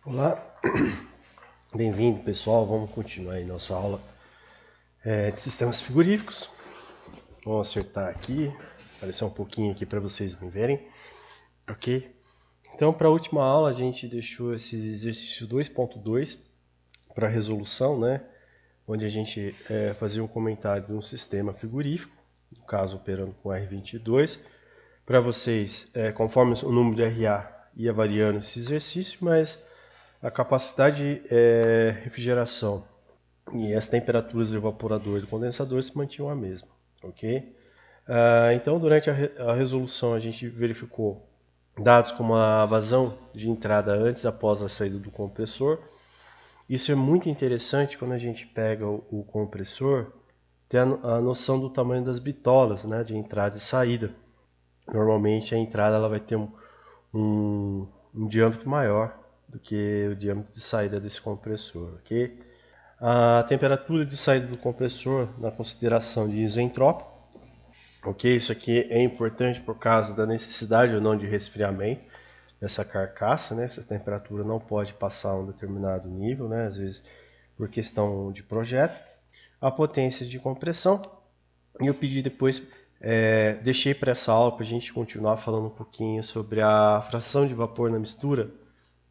Olá, bem-vindo pessoal, vamos continuar aí nossa aula de sistemas frigoríficos. Vamos acertar aqui, aparecer um pouquinho aqui para vocês me verem, ok? Então para a última aula a gente deixou esse exercício 2.2 para resolução, né? Onde a gente fazia um comentário de um sistema frigorífico, no caso operando com R22, para vocês, conforme o número de RA ia variando esse exercício, mas a capacidade de refrigeração e as temperaturas do evaporador e do condensador se mantinham a mesma, ok? Então, durante a resolução, a gente verificou dados como a vazão de entrada antes e após a saída do compressor. Isso é muito interessante quando a gente pega o compressor, ter a noção do tamanho das bitolas, né, de entrada e saída. Normalmente a entrada ela vai ter um diâmetro maior do que o diâmetro de saída desse compressor, ok? A temperatura de saída do compressor na consideração de isentrópico, ok? Isso aqui é importante por causa da necessidade ou não de resfriamento dessa carcaça, né? Essa temperatura não pode passar um determinado nível, né? Às vezes por questão de projeto. A potência de compressão, e eu pedi depois, deixei para essa aula para a gente continuar falando um pouquinho sobre a fração de vapor na mistura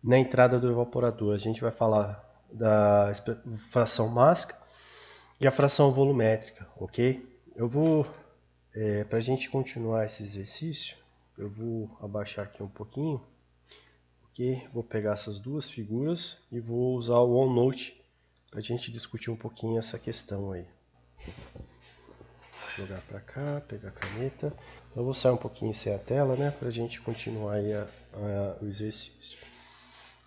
na entrada do evaporador. A gente vai falar da fração mássica e a fração volumétrica, ok? Eu vou, para a gente continuar esse exercício, eu vou abaixar aqui um pouquinho, ok? Vou pegar essas duas figuras e vou usar o OneNote para a gente discutir um pouquinho essa questão aí. Vou jogar para cá, pegar a caneta. Eu vou sair um pouquinho sem a tela, né? Para a gente continuar aí o exercício.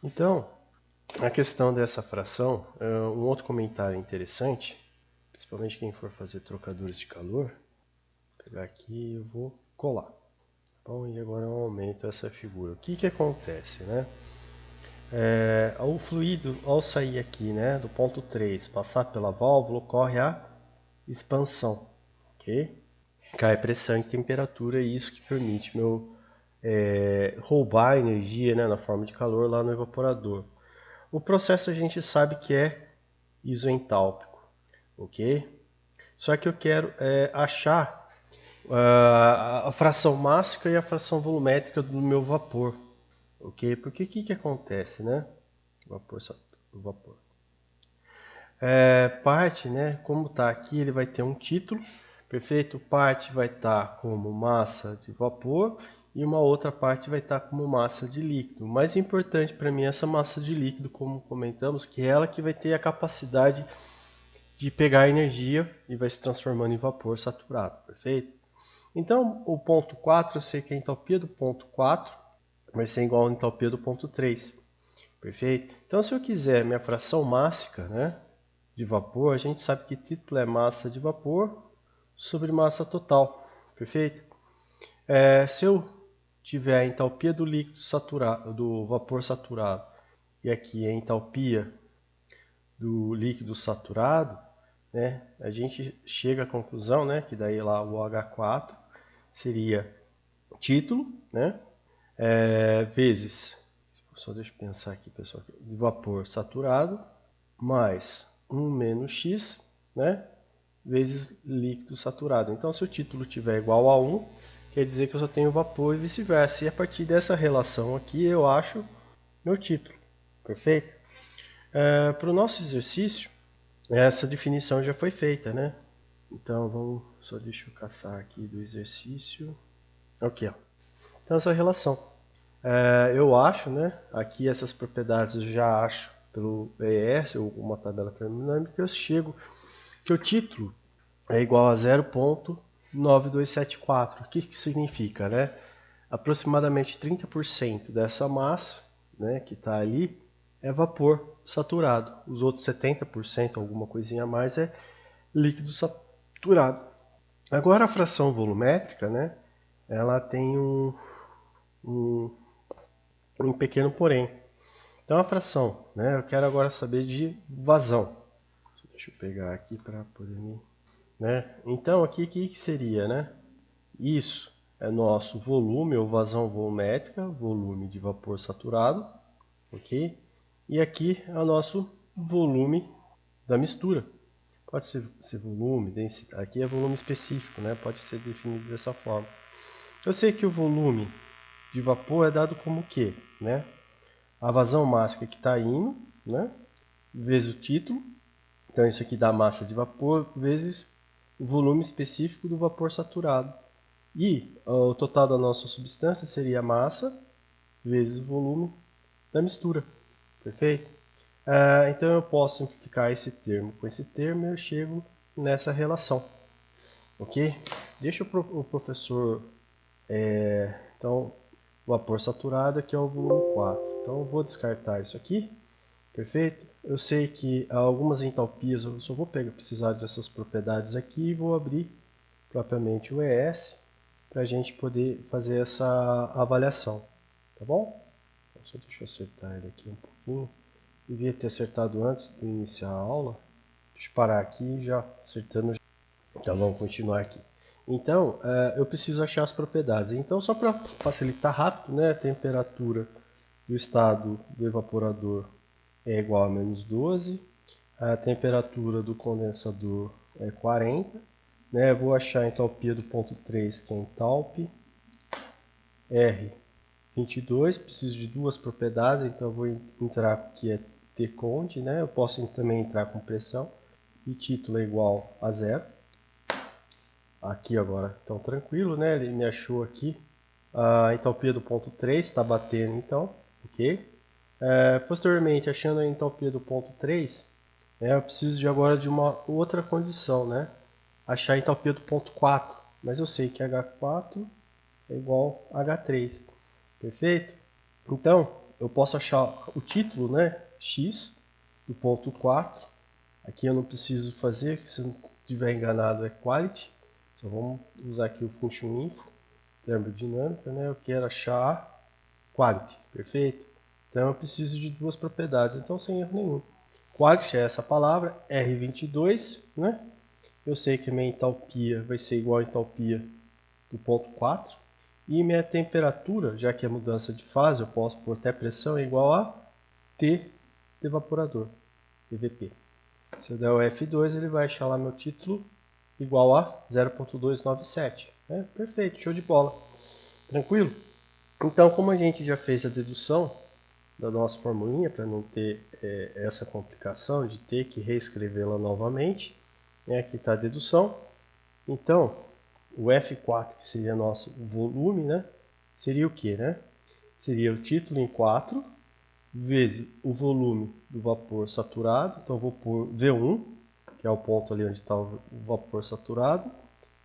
Então, a questão dessa fração, um outro comentário interessante, principalmente quem for fazer trocadores de calor, vou pegar aqui e eu vou colar. Bom, e agora eu aumento essa figura. O que acontece, né? O fluido, ao sair aqui, né, do ponto 3, passar pela válvula, ocorre a expansão, ok? Cai pressão e temperatura, e isso que permite meu roubar energia, né, na forma de calor lá no evaporador. O processo a gente sabe que é isoentálpico, ok? Só que eu quero achar a fração mássica e a fração volumétrica do meu vapor, ok? Porque o que acontece, né? Vapor. Parte, né? Como está aqui, ele vai ter um título, perfeito? Parte vai estar como massa de vapor e uma outra parte vai estar como massa de líquido. O mais importante para mim é essa massa de líquido, como comentamos, que é ela que vai ter a capacidade de pegar a energia e vai se transformando em vapor saturado, perfeito? Então, o ponto 4, eu sei que a entalpia do ponto 4 vai ser igual à entalpia do ponto 3, perfeito? Então, se eu quiser minha fração mássica, né, de vapor, a gente sabe que título é massa de vapor sobre massa total, perfeito? Se eu tiver a entalpia do líquido saturado, do vapor saturado, e aqui a entalpia do líquido saturado, né, a gente chega à conclusão, né, que daí lá o H4 seria título, né, vezes, só deixa eu pensar aqui, pessoal, de vapor saturado, mais 1 menos X, né, vezes líquido saturado. Então, se o título tiver igual a 1, quer dizer que eu só tenho vapor e vice-versa. E a partir dessa relação aqui, eu acho meu título. Perfeito? Para o nosso exercício, essa definição já foi feita, né? Então, vamos, só deixa eu caçar aqui do exercício. Ok, ó. Então, essa relação. Eu acho, né? Aqui essas propriedades eu já acho pelo ES, ou uma tabela termodinâmica, eu chego que o título é igual a 0,9274. O que significa, né? Aproximadamente 30% dessa massa, né, que está ali, é vapor saturado. Os outros 70%, alguma coisinha a mais, é líquido saturado. Agora a fração volumétrica, né, ela tem um pequeno porém. Então a fração, né, eu quero agora saber de vazão. Deixa eu pegar aqui para poder me... Né? Então aqui o que seria, né? Isso é nosso volume ou vazão volumétrica, volume de vapor saturado, ok? E aqui é o nosso volume da mistura. Pode ser volume, densidade. Aqui é volume específico, né? Pode ser definido dessa forma. Eu sei que o volume de vapor é dado como o quê? Né? A vazão máxima que está indo, né? Vezes o título. Então isso aqui dá massa de vapor vezes o volume específico do vapor saturado. E o total da nossa substância seria a massa vezes o volume da mistura. Perfeito? Então eu posso simplificar esse termo com esse termo e eu chego nessa relação. Ok? Deixa o professor... então, vapor saturado aqui é o volume 4. Então eu vou descartar isso aqui. Perfeito? Eu sei que algumas entalpias eu só vou precisar dessas propriedades aqui e vou abrir propriamente o ES para a gente poder fazer essa avaliação. Tá bom? Então, só deixa eu acertar ele aqui um pouquinho. Devia ter acertado antes de iniciar a aula. Deixa eu parar aqui já acertando. Então vamos continuar aqui. Então eu preciso achar as propriedades. Então só para facilitar rápido, né, a temperatura do estado do evaporador é igual a menos 12. A temperatura do condensador é 40. Né, eu vou achar a entalpia do ponto 3, que é entalpia. R 22, preciso de duas propriedades, então eu vou entrar que é T-conde, né? Eu posso também entrar com pressão. E título é igual a zero. Aqui agora, então tranquilo, né? Ele me achou aqui. A entalpia do ponto 3 está batendo, então, ok? Posteriormente, achando a entalpia do ponto 3, né, eu preciso agora de uma outra condição, né? Achar a entalpia do ponto 4, mas eu sei que H4 é igual a H3, perfeito? Então, eu posso achar o título, né? X do ponto 4. Aqui eu não preciso fazer, se eu não estiver enganado é quality. Só vamos usar aqui o function info, termodinâmica, né? Eu quero achar quality, perfeito? Então eu preciso de duas propriedades, então sem erro nenhum. Quality é essa palavra, R22, né? Eu sei que minha entalpia vai ser igual a entalpia do ponto 4. E minha temperatura, já que é mudança de fase, eu posso pôr até pressão, é igual a T de evaporador, TVP. Se eu der o F2, ele vai achar lá meu título igual a 0.297. Perfeito, show de bola. Tranquilo? Então, como a gente já fez a dedução da nossa formulinha, para não ter essa complicação de ter que reescrevê-la novamente, aqui está a dedução. Então, o F4, que seria nosso volume, né? Seria o que, né? Seria o título em 4 vezes o volume do vapor saturado. Então, eu vou pôr V1, que é o ponto ali onde está o vapor saturado,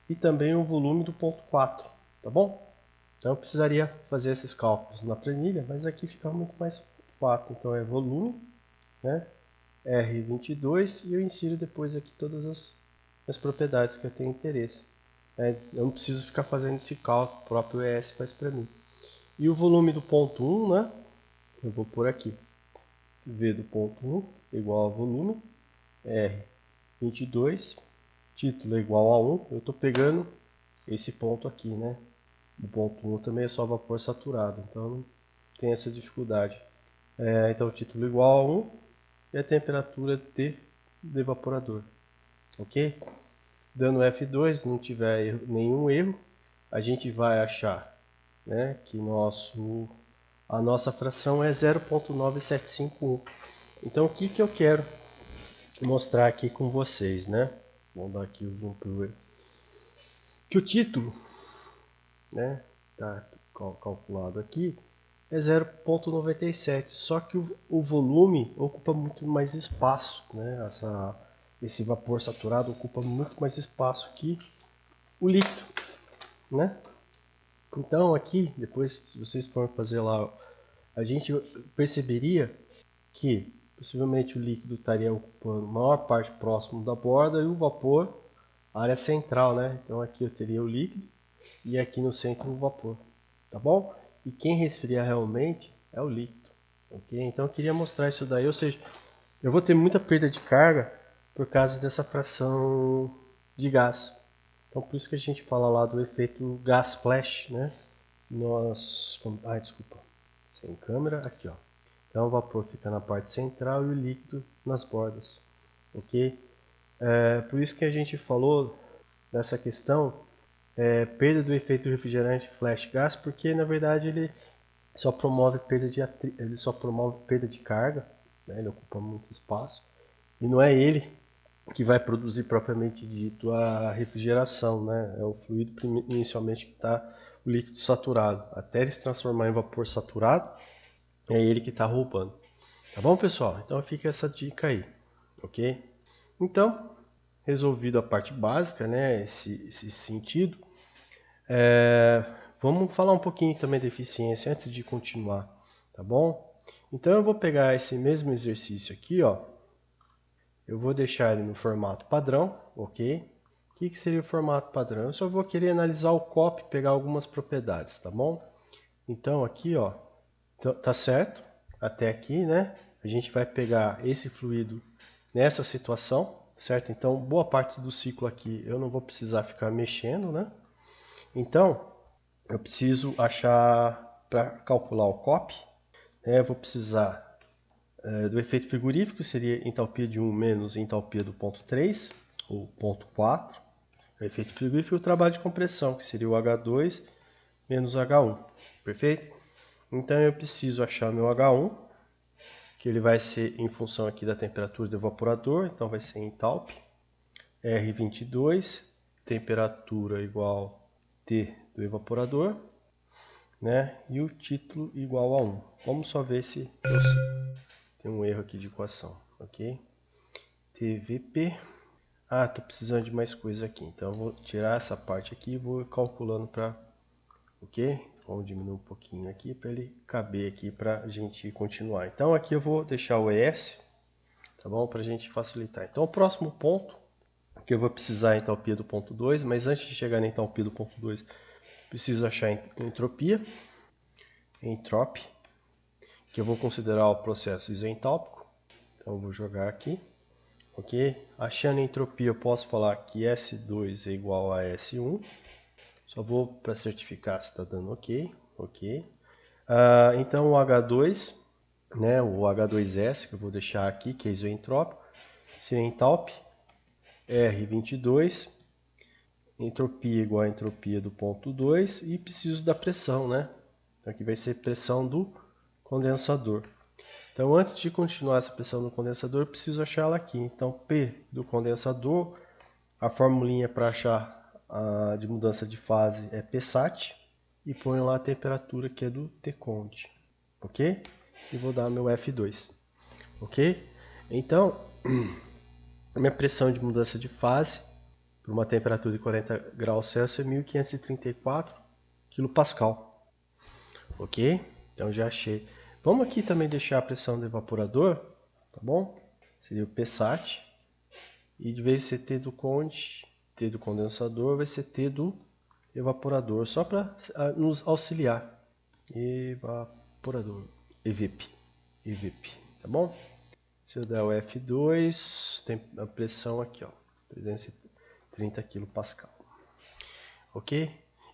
e também o volume do ponto 4, tá bom? Então, eu precisaria fazer esses cálculos na planilha, mas aqui fica muito mais 4. Então, é volume, né? R22, e eu insiro depois aqui todas as propriedades que eu tenho interesse. Eu não preciso ficar fazendo esse cálculo, o próprio ES faz para mim. E o volume do ponto 1, né? Eu vou por aqui. V do ponto 1 igual a volume, R22, título é igual a 1. Eu estou pegando esse ponto aqui, né? O ponto 1 também é só vapor saturado, então não tem essa dificuldade. Então o título é igual a 1 e a temperatura T do evaporador. Ok? Dando F2, não tiver nenhum erro, a gente vai achar, né, que a nossa fração é 0.9751. Então o que eu quero mostrar aqui com vocês, né? Vamos dar aqui o zoom pro que o título, né, tá calculado aqui, é 0.97, só que o volume ocupa muito mais espaço, né? Esse vapor saturado ocupa muito mais espaço que o líquido, né? Então aqui, depois se vocês forem fazer lá, a gente perceberia que possivelmente o líquido estaria ocupando a maior parte próximo da borda e o vapor, a área central, né? Então aqui eu teria o líquido e aqui no centro o vapor, tá bom? E quem resfria realmente é o líquido, ok? Então eu queria mostrar isso daí, ou seja, eu vou ter muita perda de carga por causa dessa fração de gás. Então por isso que a gente fala lá do efeito gás flash, né? Desculpa, sem câmera, aqui ó. Então o vapor fica na parte central e o líquido nas bordas, ok? Por isso que a gente falou dessa questão, perda do efeito do refrigerante flash gas, porque na verdade ele só promove perda de carga, né? Ele ocupa muito espaço, e não é ele que vai produzir propriamente dito a refrigeração, né? É o fluido inicialmente que está o líquido saturado. Até ele se transformar em vapor saturado, é ele que está roubando. Tá bom, pessoal? Então fica essa dica aí, ok? Então, resolvido a parte básica, né? Esse sentido, vamos falar um pouquinho também da eficiência antes de continuar, tá bom? Então eu vou pegar esse mesmo exercício aqui, ó. Eu vou deixar ele no formato padrão, ok? O que seria o formato padrão? Eu só vou querer analisar o copy e pegar algumas propriedades, tá bom? Então aqui, ó, tá certo? Até aqui, né? A gente vai pegar esse fluido nessa situação, certo? Então boa parte do ciclo aqui eu não vou precisar ficar mexendo, né? Então eu preciso achar, para calcular o copy, né? Eu vou precisar do efeito frigorífico, seria entalpia de 1 menos entalpia do ponto 3, ou ponto 4. O efeito frigorífico e o trabalho de compressão, que seria o H2 menos H1. Perfeito? Então eu preciso achar meu H1, que ele vai ser em função aqui da temperatura do evaporador, então vai ser entalpia. R22, temperatura igual T do evaporador, né? E o título igual a 1. Vamos só ver se tem um erro aqui de equação, ok? TVP. Ah, tô precisando de mais coisa aqui, então eu vou tirar essa parte aqui e vou calculando para, ok? Vamos diminuir um pouquinho aqui para ele caber aqui para a gente continuar. Então aqui eu vou deixar o ES, tá bom? Para a gente facilitar. Então o próximo ponto, que eu vou precisar a entalpia do ponto 2, mas antes de chegar na entalpia do ponto 2, preciso achar a entropia, entropy, que eu vou considerar o processo isentálpico. Então eu vou jogar aqui. Ok? Achando a entropia, eu posso falar que S2 é igual a S1. Só vou para certificar se está dando ok. Ok. Então o H2, né, o H2S, que eu vou deixar aqui, que é isoentrópico, seria entalpia R22, entropia igual a entropia do ponto 2, e preciso da pressão, né? Então aqui vai ser pressão do condensador. Então, antes de continuar essa pressão do condensador, eu preciso achar ela aqui. Então, P do condensador, a formulinha para achar a de mudança de fase é Psat, e ponho lá a temperatura que é do Tconde, ok? E vou dar meu F2, ok? Então, a minha pressão de mudança de fase por uma temperatura de 40 graus Celsius é 1534 kPa, ok? Então já achei. Vamos aqui também deixar a pressão do evaporador, tá bom? Seria o Psat. E de vez de ser T do conde, T do condensador, vai ser T do evaporador, só para nos auxiliar. Evaporador, EVIP, EVIP, tá bom? Se eu der o F2, tem a pressão aqui, ó, 330 kPa. Ok?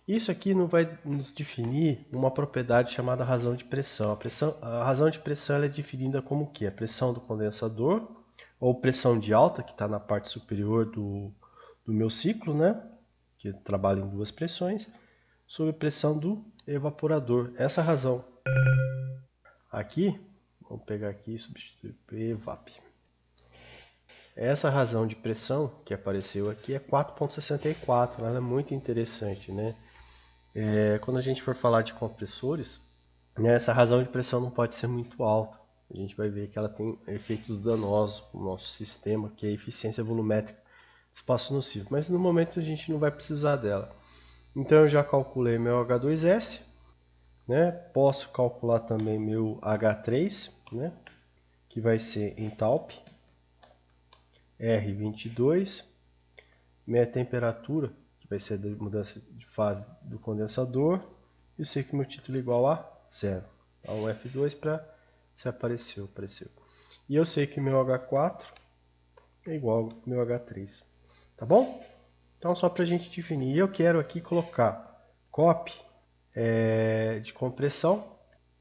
Isso aqui não vai nos definir uma propriedade chamada razão de pressão. A razão de pressão ela é definida como o quê? A pressão do condensador, ou pressão de alta, que está na parte superior do meu ciclo, né? Que trabalha em duas pressões, sobre pressão do evaporador. Essa razão aqui, vamos pegar aqui e substituir por evap. Essa razão de pressão que apareceu aqui é 4,64, ela é muito interessante, né? Quando a gente for falar de compressores, né, essa razão de pressão não pode ser muito alta. A gente vai ver que ela tem efeitos danosos no nosso sistema, que é a eficiência volumétrica de espaço nocivo. Mas no momento a gente não vai precisar dela. Então eu já calculei meu H2S, né? Posso calcular também meu H3, né? Que vai ser entalpia R22, minha temperatura, que vai ser a mudança de fase do condensador, e eu sei que meu título é igual a 0. Então, o F2 para se apareceu. E eu sei que meu H4 é igual ao meu H3. Tá bom? Então, só para a gente definir, eu quero aqui colocar copy de compressão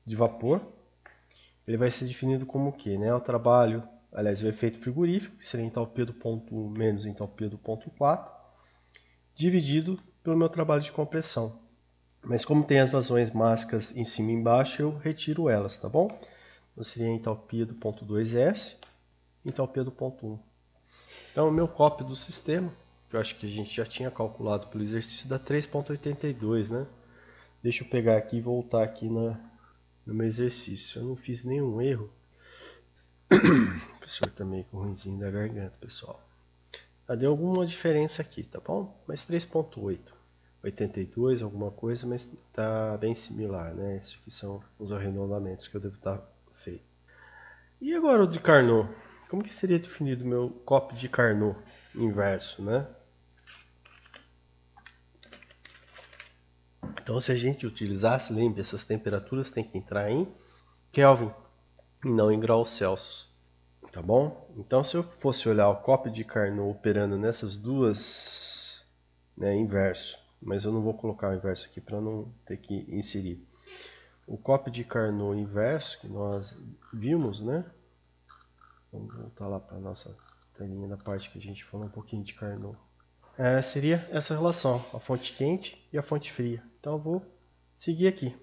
de vapor ele vai ser definido como o quê? Né? O trabalho, aliás, o efeito frigorífico, que seria a entalpia do ponto 1 menos a entalpia do ponto 4, dividido pelo meu trabalho de compressão. Mas como tem as vazões mássicas em cima e embaixo, eu retiro elas, tá bom? Então seria a entalpia do ponto 2S e entalpia do ponto 1. Então o meu copy do sistema, que eu acho que a gente já tinha calculado pelo exercício, dá 3,82, né? Deixa eu pegar aqui e voltar aqui no meu exercício. Eu não fiz nenhum erro. O professor tá meio com ruimzinho da garganta, pessoal. Deu alguma diferença aqui, tá bom? Mas 3,8. 82, alguma coisa, mas tá bem similar, né? Isso aqui são os arredondamentos que eu devo estar feito. E agora o de Carnot? Como que seria definido o meu copy de Carnot inverso, né? Então, se a gente utilizasse, lembre, essas temperaturas tem que entrar em Kelvin e não em graus Celsius, tá bom? Então, se eu fosse olhar o copy de Carnot operando nessas duas, né, inverso, mas eu não vou colocar o inverso aqui para não ter que inserir. O copy de Carnot inverso que nós vimos, né? Vamos voltar lá para a nossa telinha da parte que a gente falou um pouquinho de Carnot. Seria essa relação, a fonte quente e a fonte fria. Então eu vou seguir aqui.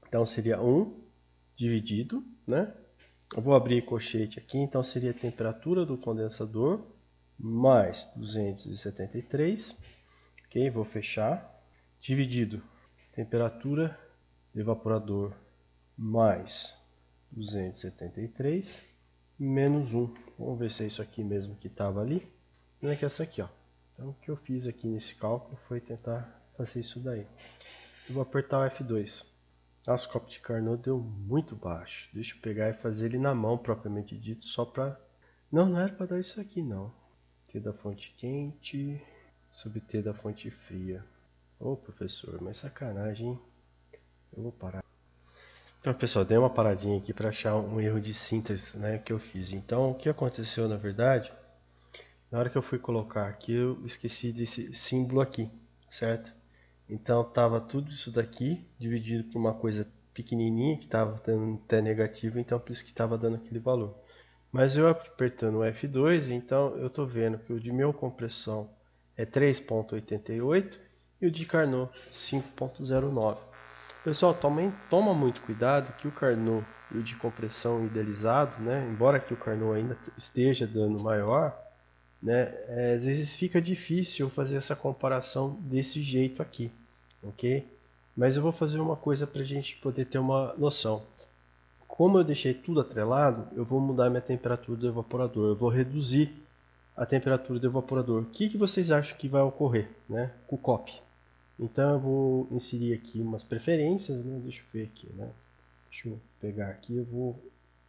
Então seria 1 dividido, né? Eu vou abrir colchete aqui, então seria a temperatura do condensador mais 273, ok? Vou fechar, dividido temperatura do evaporador mais 273 menos 1. Vamos ver se é isso aqui mesmo que estava ali. Não é que é essa aqui, ó. Então o que eu fiz aqui nesse cálculo foi tentar fazer isso daí. Eu vou apertar o F2. Nossa, o copy de Carnot deu muito baixo. Deixa eu pegar e fazer ele na mão, propriamente dito, só para... Não era para dar isso aqui, não. T da fonte quente sobre T da fonte fria. Ô, professor, mas sacanagem, hein? Eu vou parar. Então, pessoal, dei uma paradinha aqui para achar um erro de síntese, né, que eu fiz. Então, o que aconteceu, na verdade, na hora que eu fui colocar aqui, eu esqueci desse símbolo aqui, certo? Então, tava tudo isso daqui dividido por uma coisa pequenininha que estava dando T negativo, então por isso que estava dando aquele valor. Mas eu apertando o F2, então eu estou vendo que o de compressão é 3,88 e o de Carnot 5,09. Pessoal, toma muito cuidado que o Carnot e o de compressão idealizado, né, embora que o Carnot ainda esteja dando maior, né, às vezes fica difícil fazer essa comparação desse jeito aqui, ok? Mas eu vou fazer uma coisa para a gente poder ter uma noção. Como eu deixei tudo atrelado, eu vou mudar minha temperatura do evaporador, eu vou reduzir a temperatura do evaporador. O que vocês acham que vai ocorrer, né, com o copy? Então eu vou inserir aqui umas preferências, né? Deixa eu ver aqui, né? Deixa eu pegar aqui, eu vou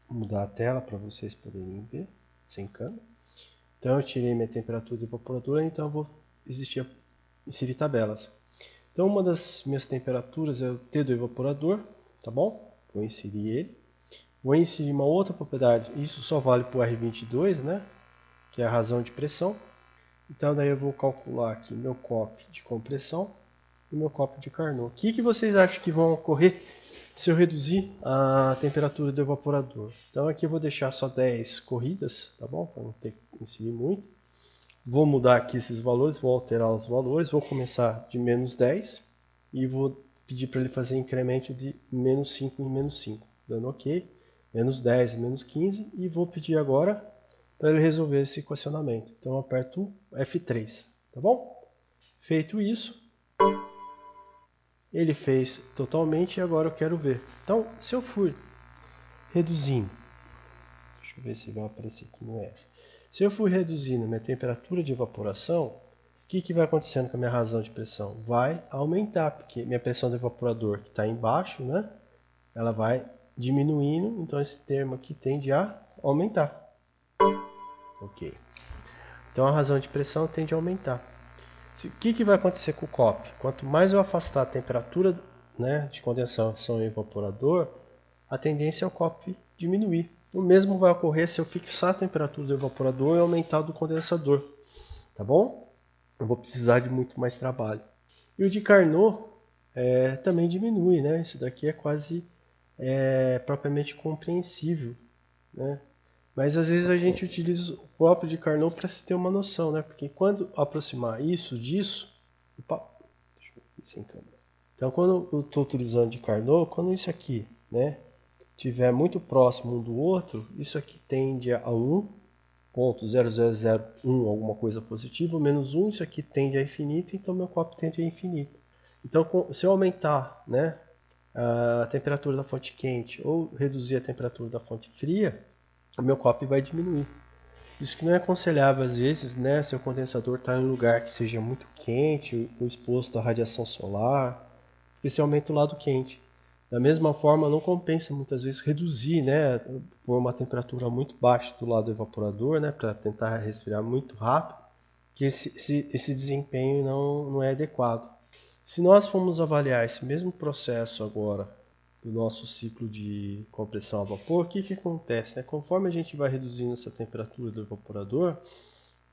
mudar a tela para vocês poderem ver, sem câmera. Então eu tirei minha temperatura do evaporador, então eu vou inserir tabelas. Então uma das minhas temperaturas é o T do evaporador, tá bom? Vou inserir ele. Vou inserir uma outra propriedade, isso só vale para o R22, né? Que é a razão de pressão. Então daí eu vou calcular aqui meu copy de compressão e meu copy de Carnot. O que vocês acham que vão ocorrer se eu reduzir a temperatura do evaporador? Então aqui eu vou deixar só 10 corridas, tá bom? Para não ter que inserir muito. Vou mudar aqui esses valores, vou alterar os valores, vou começar de menos 10 e vou pedir para ele fazer incremento de menos 5 em menos 5, dando OK, menos 10 e menos 15, e vou pedir agora para ele resolver esse equacionamento. Então eu aperto F3, tá bom? Feito isso, ele fez totalmente e agora eu quero ver. Então, se eu for reduzindo, deixa eu ver se vai aparecer aqui no S. Se eu for reduzindo minha temperatura de evaporação, o que vai acontecendo com a minha razão de pressão? Vai aumentar, porque minha pressão do evaporador que está embaixo, né? Ela vai diminuindo, então esse termo aqui tende a aumentar. Ok. Então a razão de pressão tende a aumentar. O que vai acontecer com o copy? Quanto mais eu afastar a temperatura, né, de condensação e evaporador, a tendência é o copy diminuir. O mesmo vai ocorrer se eu fixar a temperatura do evaporador e aumentar a do condensador. Tá bom? Eu vou precisar de muito mais trabalho. E o de Carnot também diminui, né? Isso daqui é quase propriamente compreensível, né? Mas às vezes a gente utiliza o próprio de Carnot para se ter uma noção, né? Porque quando aproximar isso disso, opa, deixa eu ver sem câmera. Então quando eu estou utilizando de Carnot, quando isso aqui, né, tiver muito próximo um do outro, isso aqui tende a 1.0001, alguma coisa positiva, menos 1, isso aqui tende a infinito, então meu copo tende a infinito. Então se eu aumentar, né, a temperatura da fonte quente ou reduzir a temperatura da fonte fria, o meu copo vai diminuir. Isso que não é aconselhável às vezes, né, se o condensador está em um lugar que seja muito quente ou exposto à radiação solar, porque se aumenta o lado quente. Da mesma forma, não compensa muitas vezes reduzir, né, por uma temperatura muito baixa do lado do evaporador, né, para tentar resfriar muito rápido, que esse desempenho não é adequado. Se nós formos avaliar esse mesmo processo agora do nosso ciclo de compressão a vapor, o que acontece? Né? Conforme a gente vai reduzindo essa temperatura do evaporador,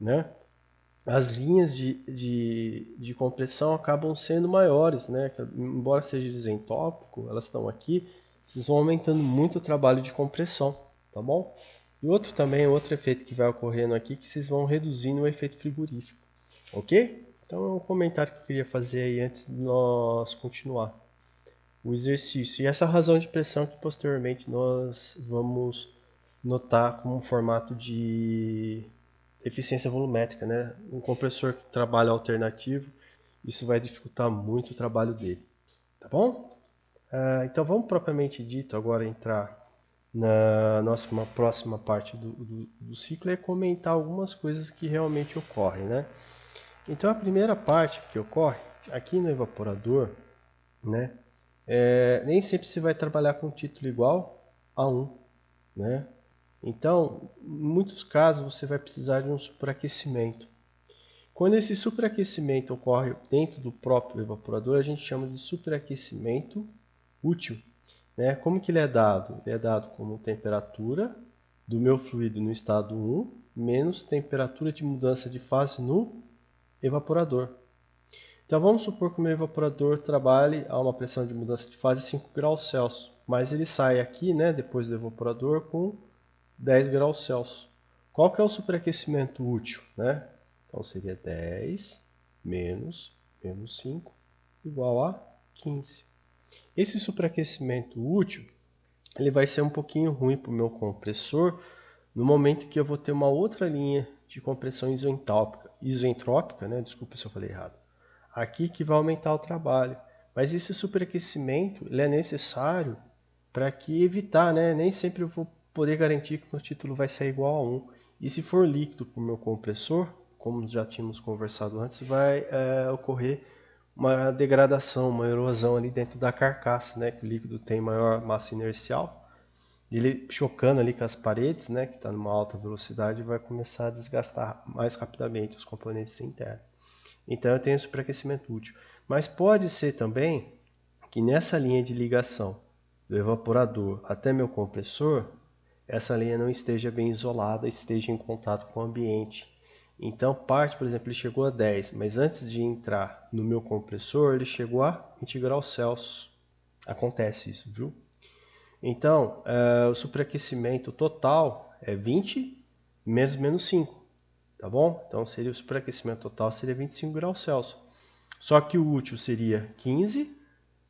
né, as linhas de compressão acabam sendo maiores, né? Embora seja isentópico, elas estão aqui, vocês vão aumentando muito o trabalho de compressão, tá bom? E outro efeito que vai ocorrendo aqui, que vocês vão reduzindo o efeito frigorífico, ok? Então é um comentário que eu queria fazer aí antes de nós continuar o exercício. E essa razão de pressão que posteriormente nós vamos notar como um formato de eficiência volumétrica, né? Um compressor que trabalha alternativo, isso vai dificultar muito o trabalho dele, tá bom? Então vamos propriamente dito agora entrar na nossa próxima parte do ciclo e comentar algumas coisas que realmente ocorrem, né? Então a primeira parte que ocorre aqui no evaporador, né? Nem sempre você vai trabalhar com título igual a 1, né? Então, em muitos casos você vai precisar de um superaquecimento. Quando esse superaquecimento ocorre dentro do próprio evaporador, a gente chama de superaquecimento útil, né? Como que ele é dado? Ele é dado como temperatura do meu fluido no estado 1 menos temperatura de mudança de fase no evaporador. Então vamos supor que o meu evaporador trabalhe a uma pressão de mudança de fase 5 graus Celsius, mas ele sai aqui, né, depois do evaporador, com 10 graus Celsius. Qual que é o superaquecimento útil, né? Então seria 10 menos 5 igual a 15. Esse superaquecimento útil, ele vai ser um pouquinho ruim para o meu compressor no momento que eu vou ter uma outra linha de compressão isentrópica, né? Desculpa se eu falei errado. Aqui que vai aumentar o trabalho. Mas esse superaquecimento ele é necessário para que evitar, né? Nem sempre eu vou poder garantir que o meu título vai sair igual a 1. E se for líquido para o meu compressor, como já tínhamos conversado antes, vai ocorrer uma degradação, uma erosão ali dentro da carcaça, né? Que o líquido tem maior massa inercial. Ele chocando ali com as paredes, né? Que está numa alta velocidade, vai começar a desgastar mais rapidamente os componentes internos. Então eu tenho superaquecimento útil. Mas pode ser também que nessa linha de ligação do evaporador até meu compressor, essa linha não esteja bem isolada, esteja em contato com o ambiente. Então parte, por exemplo, ele chegou a 10, mas antes de entrar no meu compressor, ele chegou a 20 graus Celsius. Acontece isso, viu? Então, o superaquecimento total é 20 menos 5. Tá bom? Então seria o superaquecimento total seria 25 graus Celsius. Só que o útil seria 15,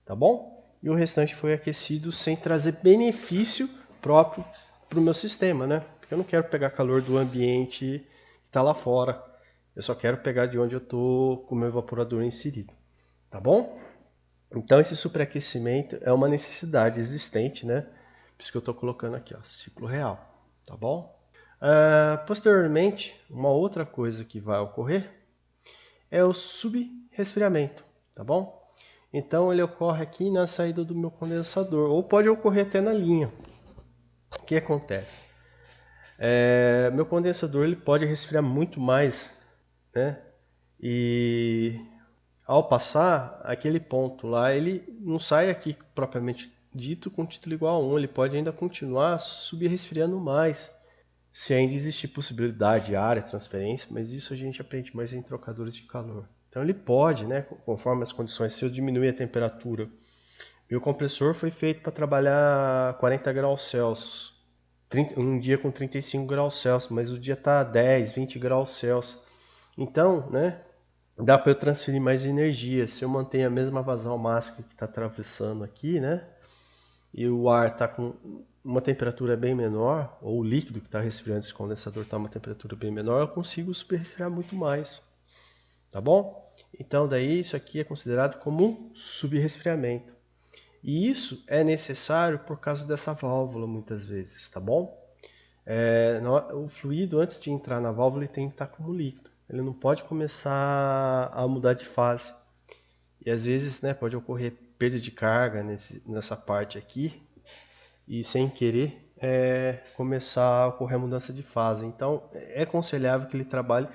tá bom? E o restante foi aquecido sem trazer benefício próprio para o meu sistema, né? Porque eu não quero pegar calor do ambiente que está lá fora. Eu só quero pegar de onde eu estou com o meu evaporador inserido, tá bom? Então esse superaquecimento é uma necessidade existente, né? Por isso que eu estou colocando aqui, ó, ciclo real, tá bom? Posteriormente, uma outra coisa que vai ocorrer é o subresfriamento, tá bom? Então ele ocorre aqui na saída do meu condensador, ou pode ocorrer até na linha. O que acontece? Meu condensador ele pode resfriar muito mais, né? E ao passar aquele ponto lá, ele não sai aqui propriamente dito com título igual a 1, ele pode ainda continuar subresfriando mais. Se ainda existe possibilidade de área, transferência, mas isso a gente aprende mais em trocadores de calor. Então ele pode, né, conforme as condições, se eu diminuir a temperatura Meu compressor foi feito para trabalhar 40 graus Celsius, um dia com 35 graus Celsius, mas o dia está 10, 20 graus Celsius. Então, né, dá para eu transferir mais energia. Se eu mantenho a mesma vazão máxima que está atravessando aqui, né, e o ar está com uma temperatura bem menor, ou o líquido que está resfriando esse condensador está uma temperatura bem menor, eu consigo superresfriar muito mais, tá bom? Então daí isso aqui é considerado como subresfriamento. E isso é necessário por causa dessa válvula muitas vezes, tá bom? O fluido antes de entrar na válvula ele tem que estar como líquido. Ele não pode começar a mudar de fase. E às vezes, né, pode ocorrer perda de carga nessa parte aqui e sem querer começar a ocorrer a mudança de fase. Então é aconselhável que ele trabalhe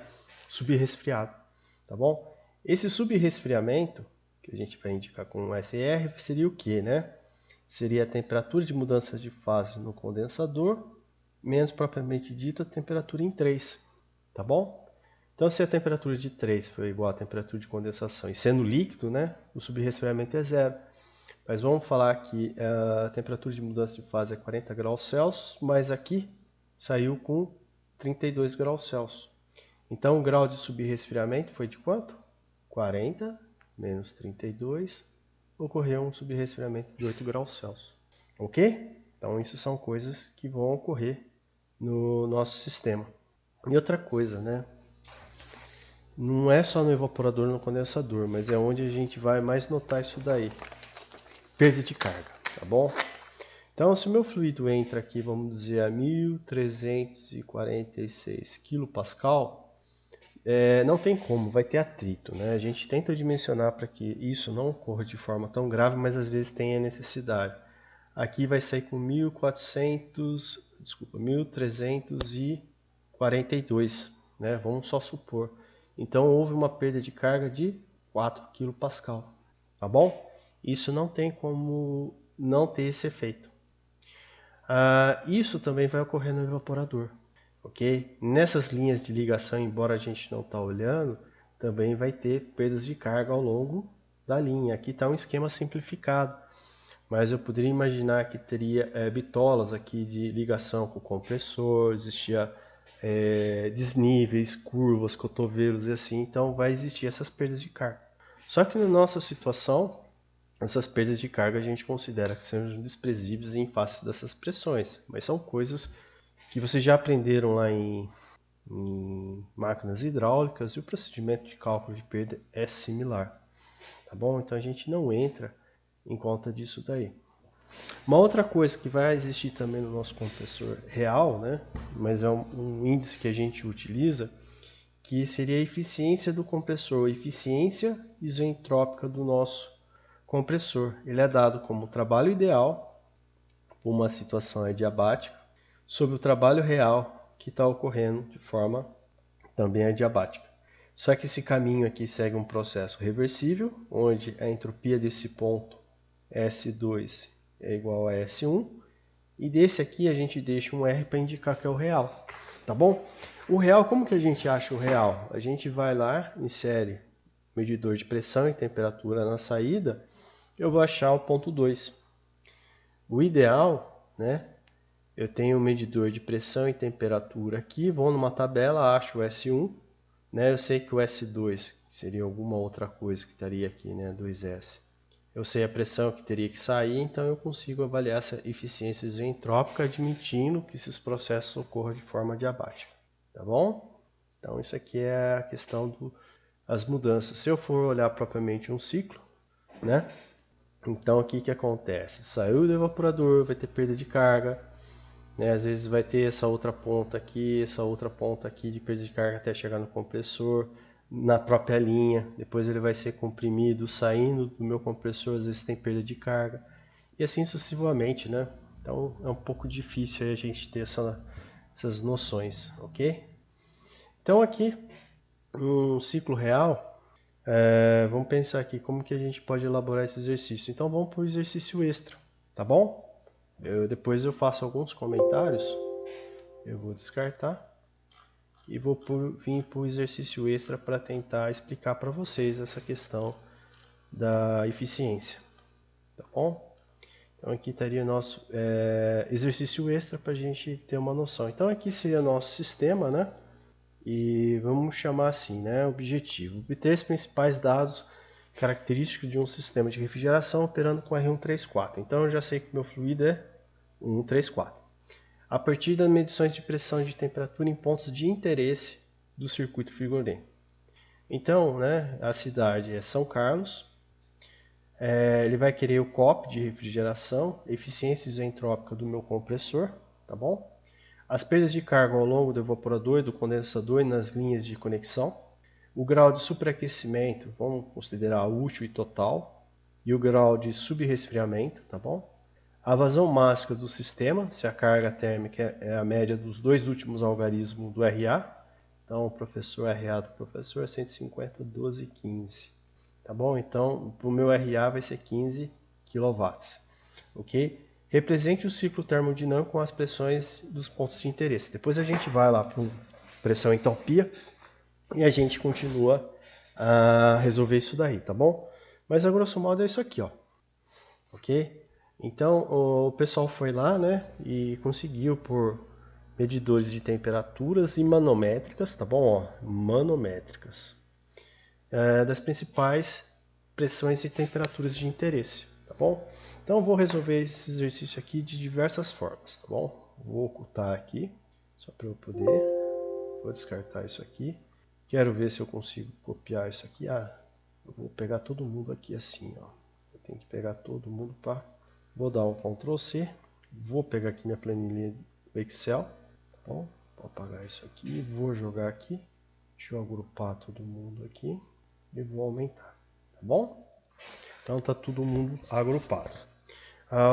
subresfriado, tá bom? Esse subresfriamento que a gente vai indicar com o SR seria o que, né? Seria a temperatura de mudança de fase no condensador menos propriamente dito a temperatura em 3, tá bom? Então se a temperatura de 3 for igual à temperatura de condensação e sendo líquido, né, o subresfriamento é 0. Mas vamos falar que a temperatura de mudança de fase é 40 graus Celsius, mas aqui saiu com 32 graus Celsius. Então o grau de subresfriamento foi de quanto? 40 menos 32, ocorreu um subresfriamento de 8 graus Celsius. Ok? Então isso são coisas que vão ocorrer no nosso sistema. E outra coisa, né? Não é só no evaporador e no condensador, mas é onde a gente vai mais notar isso daí. Perda de carga, tá bom? Então, se o meu fluido entra aqui, vamos dizer, a 1346 kPa, não tem como, vai ter atrito, né? A gente tenta dimensionar para que isso não ocorra de forma tão grave, mas às vezes tem a necessidade. Aqui vai sair com 1342, né? Vamos só supor. Então houve uma perda de carga de 4 kPa, tá bom? Isso não tem como não ter esse efeito. Isso também vai ocorrer no evaporador, ok? Nessas linhas de ligação, embora a gente não está olhando, também vai ter perdas de carga ao longo da linha. Aqui está um esquema simplificado, mas eu poderia imaginar que teria bitolas aqui de ligação com o compressor, existia desníveis, curvas, cotovelos e assim, então vai existir essas perdas de carga. Só que na nossa situação, essas perdas de carga a gente considera que sejam desprezíveis em face dessas pressões, mas são coisas que vocês já aprenderam lá em máquinas hidráulicas e o procedimento de cálculo de perda é similar, tá bom? Então a gente não entra em conta disso daí. Uma outra coisa que vai existir também no nosso compressor real, né? Mas é um índice que a gente utiliza, que seria a eficiência do compressor, a eficiência isoentrópica do nosso compressor. Ele é dado como trabalho ideal, uma situação adiabática, sobre o trabalho real que está ocorrendo de forma também adiabática. Só que esse caminho aqui segue um processo reversível, onde a entropia desse ponto S2 é igual a S1, e desse aqui a gente deixa um R para indicar que é o real, tá bom? O real, como que a gente acha o real? A gente vai lá, insere medidor de pressão e temperatura na saída, eu vou achar o ponto 2. O ideal, né? Eu tenho um medidor de pressão e temperatura aqui, vou numa tabela, acho o S1, né? Eu sei que o S2 seria alguma outra coisa que estaria aqui, né? 2S. Eu sei a pressão que teria que sair, então eu consigo avaliar essa eficiência isoentrópica, admitindo que esses processos ocorram de forma adiabática, tá bom? Então isso aqui é a questão das mudanças. Se eu for olhar propriamente um ciclo, né? Então aqui que acontece? Saiu do evaporador, vai ter perda de carga, né? Às vezes vai ter essa outra ponta aqui, essa outra ponta aqui de perda de carga até chegar no compressor, na própria linha, depois ele vai ser comprimido, saindo do meu compressor, às vezes tem perda de carga, e assim sucessivamente, né? Então é um pouco difícil aí a gente ter essas noções, ok? Então aqui, um ciclo real, vamos pensar aqui como que a gente pode elaborar esse exercício. Então vamos para o exercício extra, tá bom? Depois eu faço alguns comentários, eu vou descartar e vou vir para o exercício extra para tentar explicar para vocês essa questão da eficiência, tá bom? Então aqui estaria o nosso exercício extra para a gente ter uma noção. Então aqui seria o nosso sistema, né? E vamos chamar assim, né? Objetivo: obter os principais dados característicos de um sistema de refrigeração operando com R134. Então eu já sei que meu fluido é 134. A partir das medições de pressão e de temperatura em pontos de interesse do circuito frigorífico. Então, né, a cidade é São Carlos. Ele vai querer o COP de refrigeração, eficiência isentrópica do meu compressor, tá bom? As perdas de carga ao longo do evaporador e do condensador e nas linhas de conexão. O grau de superaquecimento, vamos considerar útil e total. E o grau de subresfriamento, tá bom? A vazão máxima do sistema, se a carga térmica é a média dos dois últimos algarismos do RA. Então, o professor RA do professor é 150, 12, 15. Tá bom? Então, para o meu RA vai ser 15 kW. Ok? Represente o ciclo termodinâmico com as pressões dos pontos de interesse. Depois a gente vai lá para pressão e entalpia e a gente continua a resolver isso daí, tá bom? Mas a grosso modo é isso aqui, ó. Ok? Então, o pessoal foi lá, né, e conseguiu por medidores de temperaturas e manométricas, tá bom? Ó, manométricas. Das principais pressões e temperaturas de interesse, tá bom? Então eu vou resolver esse exercício aqui de diversas formas, tá bom? Vou ocultar aqui, só para eu poder. Vou descartar isso aqui. Quero ver se eu consigo copiar isso aqui. Ah, eu vou pegar todo mundo aqui assim, ó. Eu tenho que pegar todo mundo para... Vou dar um Ctrl C. Vou pegar aqui minha planilha do Excel, tá bom? Vou apagar isso aqui, vou jogar aqui. Deixa eu agrupar todo mundo aqui e vou aumentar, tá bom? Então tá todo mundo agrupado.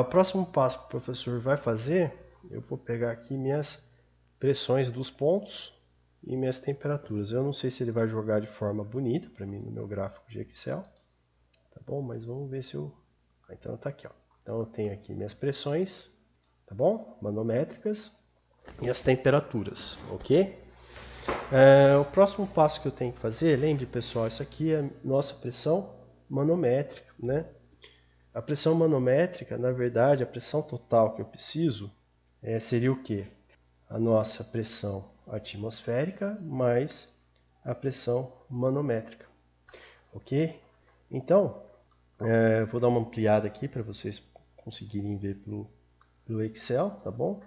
O próximo passo que o professor vai fazer, eu vou pegar aqui minhas pressões dos pontos e minhas temperaturas. Eu não sei se ele vai jogar de forma bonita para mim no meu gráfico de Excel, tá bom? Mas vamos ver se eu... Então tá aqui, ó. Então eu tenho aqui minhas pressões, tá bom? Manométricas e as temperaturas, ok? O próximo passo que eu tenho que fazer, lembre pessoal, isso aqui é nossa pressão manométrica, né? A pressão manométrica, na verdade, a pressão total que eu preciso seria o quê? A nossa pressão atmosférica mais a pressão manométrica, ok? Então, vou dar uma ampliada aqui para vocês conseguirem ver pelo Excel, tá bom?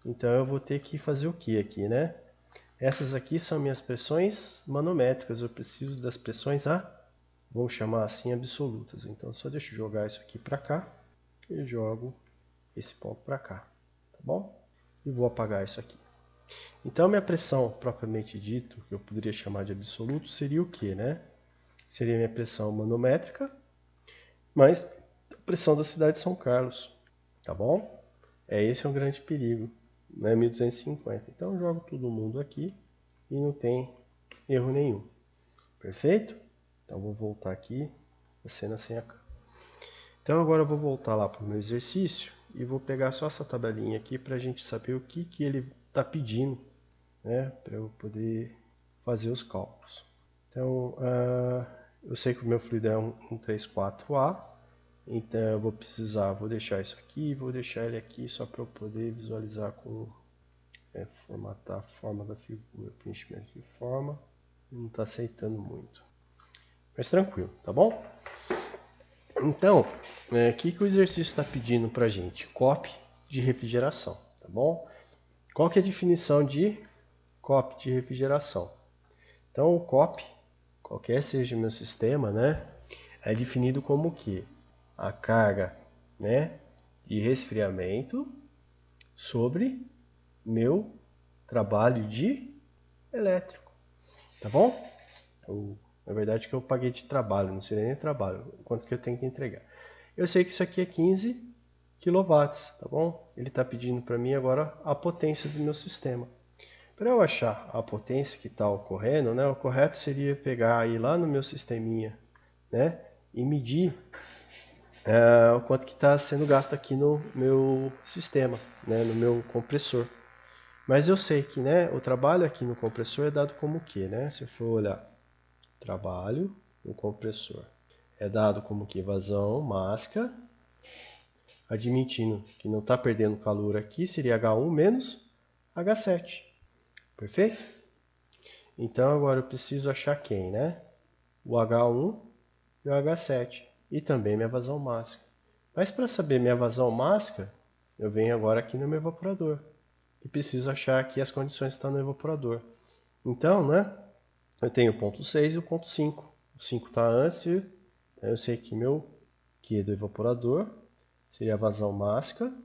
Então eu vou ter que fazer o que aqui, né? Essas aqui são minhas pressões manométricas, eu preciso das pressões vou chamar assim, absolutas. Então só deixo eu jogar isso aqui para cá e jogo esse ponto para cá, tá bom? E vou apagar isso aqui. Então minha pressão propriamente dito, que eu poderia chamar de absoluto, seria o que, né? Seria minha pressão manométrica mais a pressão da cidade de São Carlos, tá bom? Esse é um grande perigo, né? 1250. Então eu jogo todo mundo aqui e não tem erro nenhum. Perfeito? Então vou voltar aqui a cena sem a câmera. Então agora eu vou voltar lá para o meu exercício e vou pegar só essa tabelinha aqui para a gente saber o que ele está pedindo, né? Para eu poder fazer os cálculos. Então eu sei que o meu fluido é 134A, então eu vou deixar isso aqui, vou deixar ele aqui só para eu poder visualizar com formatar a forma da figura, preenchimento de forma, não está aceitando muito. Mas tranquilo, tá bom? Então, o que o exercício está pedindo para a gente? COP de refrigeração, tá bom? Qual que é a definição de COP de refrigeração? Então, o COP, qualquer seja o meu sistema, né, é definido como o quê? A carga, né, de resfriamento sobre meu trabalho de elétrico, tá bom? Na verdade que eu paguei de trabalho, não seria nem trabalho, quanto que eu tenho que entregar. Eu sei que isso aqui é 15 kW, tá bom? Ele está pedindo para mim agora a potência do meu sistema. Para eu achar a potência que está ocorrendo, né, o correto seria pegar ir lá no meu sisteminha, né, e medir o quanto que está sendo gasto aqui no meu sistema, né, no meu compressor. Mas eu sei que, né, o trabalho aqui no compressor é dado como o quê, né? Se eu for olhar trabalho no compressor, é dado como que vazão máxima admitindo que não está perdendo calor aqui, seria H1 menos H7. Perfeito? Então agora eu preciso achar quem, né? O H1 e o H7. E também minha vazão máxima. Mas para saber minha vazão máxima, eu venho agora aqui no meu evaporador. E preciso achar aqui as condições que estão no evaporador. Então, né? Eu tenho o ponto 6 e o ponto 5. O 5 está antes, então eu sei que meu Q do evaporador seria a vazão máxima,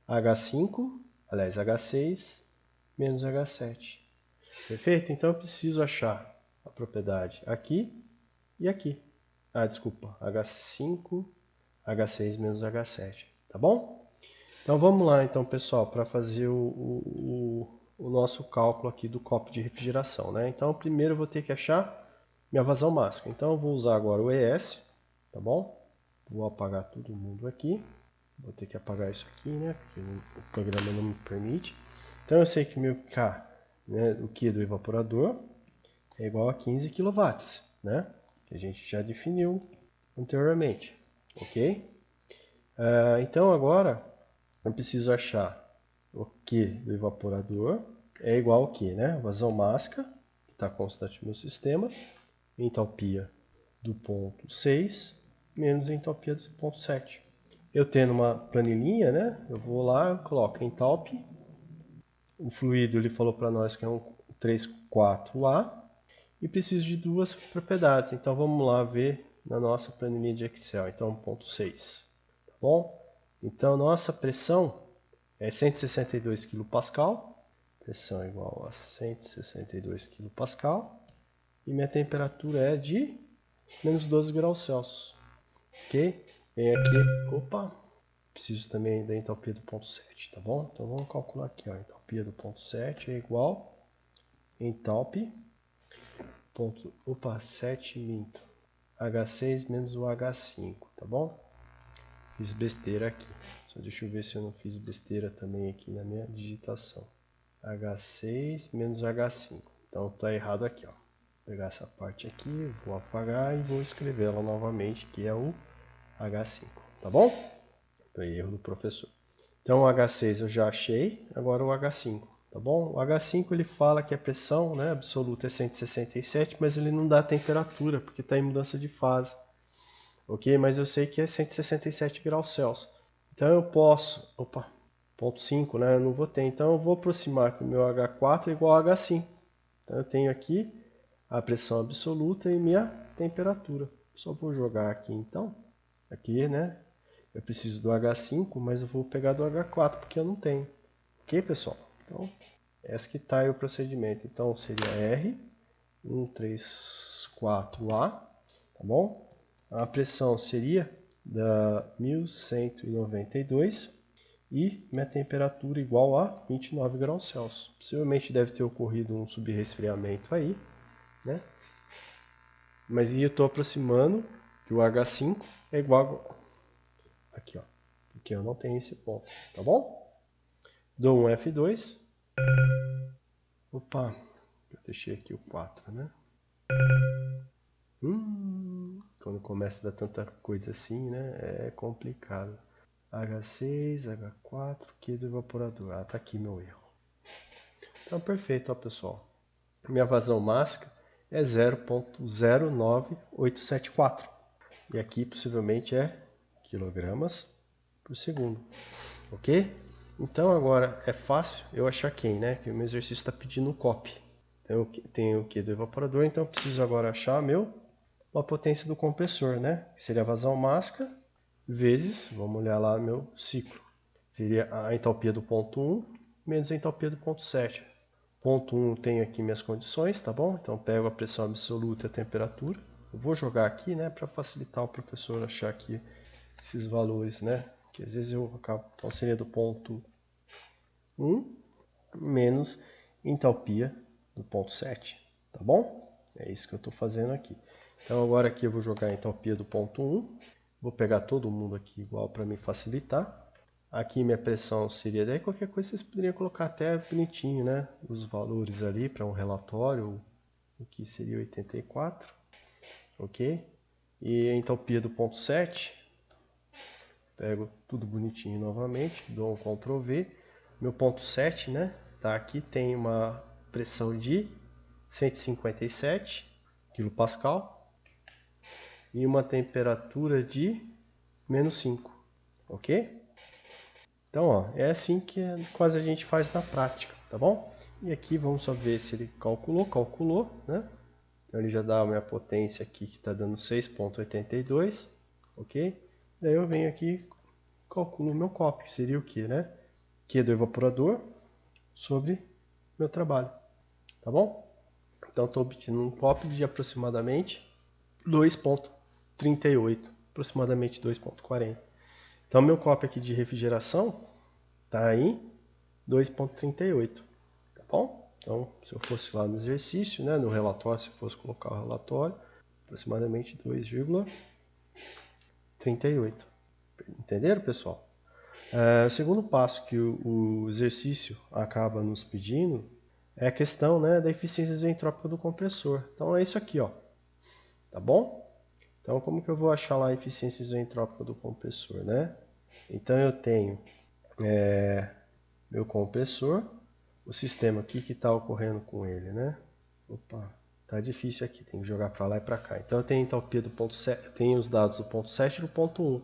H5, aliás, H6 menos H7. Perfeito? Então eu preciso achar a propriedade aqui e aqui. Ah, desculpa, H5, H6 menos H7. Tá bom? Então vamos lá, então, pessoal, para fazer o nosso cálculo aqui do copo de refrigeração, né? Então primeiro eu vou ter que achar minha vazão máxima. Então eu vou usar agora o ES, tá bom? Vou apagar todo mundo aqui. Vou ter que apagar isso aqui, né? Porque o programa não me permite. Então eu sei que meu K, né, o Q do evaporador, é igual a 15 kW, né? Que a gente já definiu anteriormente, ok? Então agora eu preciso achar o Q do evaporador é igual ao Q, né? Vazão máxima, que está constante no meu sistema, entalpia do ponto 6 menos a entalpia do ponto 7. Eu tendo uma planilhinha, né? Eu vou lá, eu coloco entalpia. O fluido ele falou para nós que é um 3,4A e preciso de duas propriedades. Então vamos lá ver na nossa planilha de Excel. Então 1.6, tá bom? Então nossa pressão é 162 kPa. Pressão igual a 162 kPa. E minha temperatura é de menos 12 graus Celsius. Ok? Vem aqui, opa, preciso também da entalpia do ponto 7, tá bom? Então vamos calcular aqui, ó, a entalpia do ponto 7 é igual entalpia, ponto, 7 minto, H6 menos o H5, tá bom? Fiz besteira aqui, só deixa eu ver se eu não fiz besteira também aqui na minha digitação. H6 menos H5, então tá errado aqui, ó. Vou pegar essa parte aqui, vou apagar e vou escrever ela novamente, que é o H5, tá bom? Foi erro do professor. Então o H6 eu já achei, agora o H5, tá bom? O H5 ele fala que a pressão, né, absoluta é 167, mas ele não dá a temperatura, porque está em mudança de fase. Ok? Mas eu sei que é 167 graus Celsius. Então eu posso, ponto 5, né, eu não vou ter. Então eu vou aproximar que o meu H4 é igual a H5. Então eu tenho aqui a pressão absoluta e minha temperatura. Só vou jogar aqui então, aqui, né? Eu preciso do H5, mas eu vou pegar do H4 porque eu não tenho. Ok, pessoal? Então, essa que está aí o procedimento. Então, seria R134A, tá bom? A pressão seria da 1192 e minha temperatura igual a 29 graus Celsius. Possivelmente deve ter ocorrido um subresfriamento aí, né? Mas eu estou aproximando que o H5 é igual a... Aqui, ó. Porque eu não tenho esse ponto, tá bom? Dou um F2. Opa, eu deixei aqui o 4, né? Quando começa a dar tanta coisa assim, né? É complicado. H6, H4, Q do evaporador. Ah, tá aqui meu erro. Então, perfeito, ó, pessoal. Minha vazão máxima é 0,09874. E aqui, possivelmente, é quilogramas por segundo. Ok? Então, agora é fácil eu achar quem, né? Que o meu exercício está pedindo o COP. Então, eu tenho o Q do evaporador, então eu preciso agora achar a potência do compressor, né? Que seria a vazão máxima vezes, vamos olhar lá meu ciclo. Seria a entalpia do ponto 1 menos a entalpia do ponto 7. Ponto 1 eu tenho aqui minhas condições, tá bom? Então pego a pressão absoluta e a temperatura. Eu vou jogar aqui, né, para facilitar o professor achar aqui esses valores, né? Que às vezes eu acabo, então seria do ponto 1 menos entalpia do ponto 7, tá bom? É isso que eu estou fazendo aqui. Então agora aqui eu vou jogar a entalpia do ponto 1, vou pegar todo mundo aqui igual para me facilitar. Aqui minha pressão seria, daí qualquer coisa vocês poderiam colocar até bonitinho, né? Os valores ali para um relatório, o que seria 84, ok? E a entalpia do ponto 7, Pego tudo bonitinho novamente, dou um Ctrl V. Meu ponto 7, né? Tá aqui, tem uma pressão de 157 kPa e uma temperatura de -5, ok? Então, ó, é assim que quase a gente faz na prática, tá bom? E aqui vamos só ver se ele calculou, né? Então ele já dá a minha potência aqui que está dando 6,82, ok? Daí eu venho aqui e calculo o meu COP, que seria o que, né? Q do evaporador sobre meu trabalho, tá bom? Então estou obtendo um COP de aproximadamente 2,38, aproximadamente 2,40. Então meu COP aqui de refrigeração está em 2,38, tá bom? Então, se eu fosse lá no exercício, né, no relatório, se fosse colocar o relatório, aproximadamente 2,38. Entenderam, pessoal? O segundo passo que o exercício acaba nos pedindo é a questão, né, da eficiência isentrópica do compressor. Então, é isso aqui, ó. Tá bom? Então, como que eu vou achar lá a eficiência isentrópica do compressor, né? Então, eu tenho meu compressor, o sistema aqui que está ocorrendo com ele, né? Opa, tá difícil aqui, tem que jogar para lá e para cá. Então eu tenho a entalpia do ponto 7, tenho os dados do ponto 7 e do ponto 1.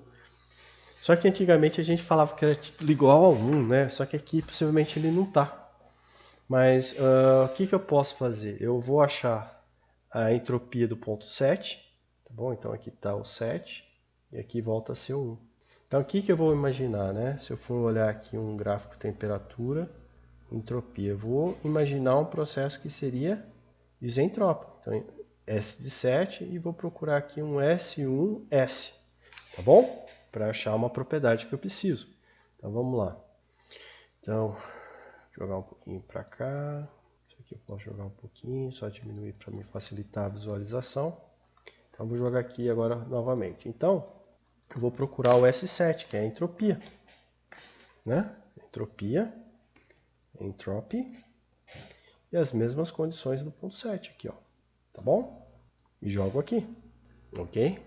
Só que antigamente a gente falava que era igual ao 1, né? Só que aqui possivelmente ele não tá. Mas o que eu posso fazer? Eu vou achar a entropia do ponto 7, tá bom? Então aqui está o 7 e aqui volta a ser o 1. Então o que eu vou imaginar, né? Se eu for olhar aqui um gráfico temperatura, entropia, eu vou imaginar um processo que seria isentrópico. Então S de 7 e vou procurar aqui um S1S, tá bom? Para achar uma propriedade que eu preciso. Então vamos lá. Então, jogar um pouquinho para cá. Isso aqui eu posso jogar um pouquinho, só diminuir para me facilitar a visualização. Então vou jogar aqui agora novamente. Então, eu vou procurar o S7, que é a entropia, né? Entropia, entropy, e as mesmas condições do ponto 7 aqui, ó. Tá bom? E jogo aqui, ok?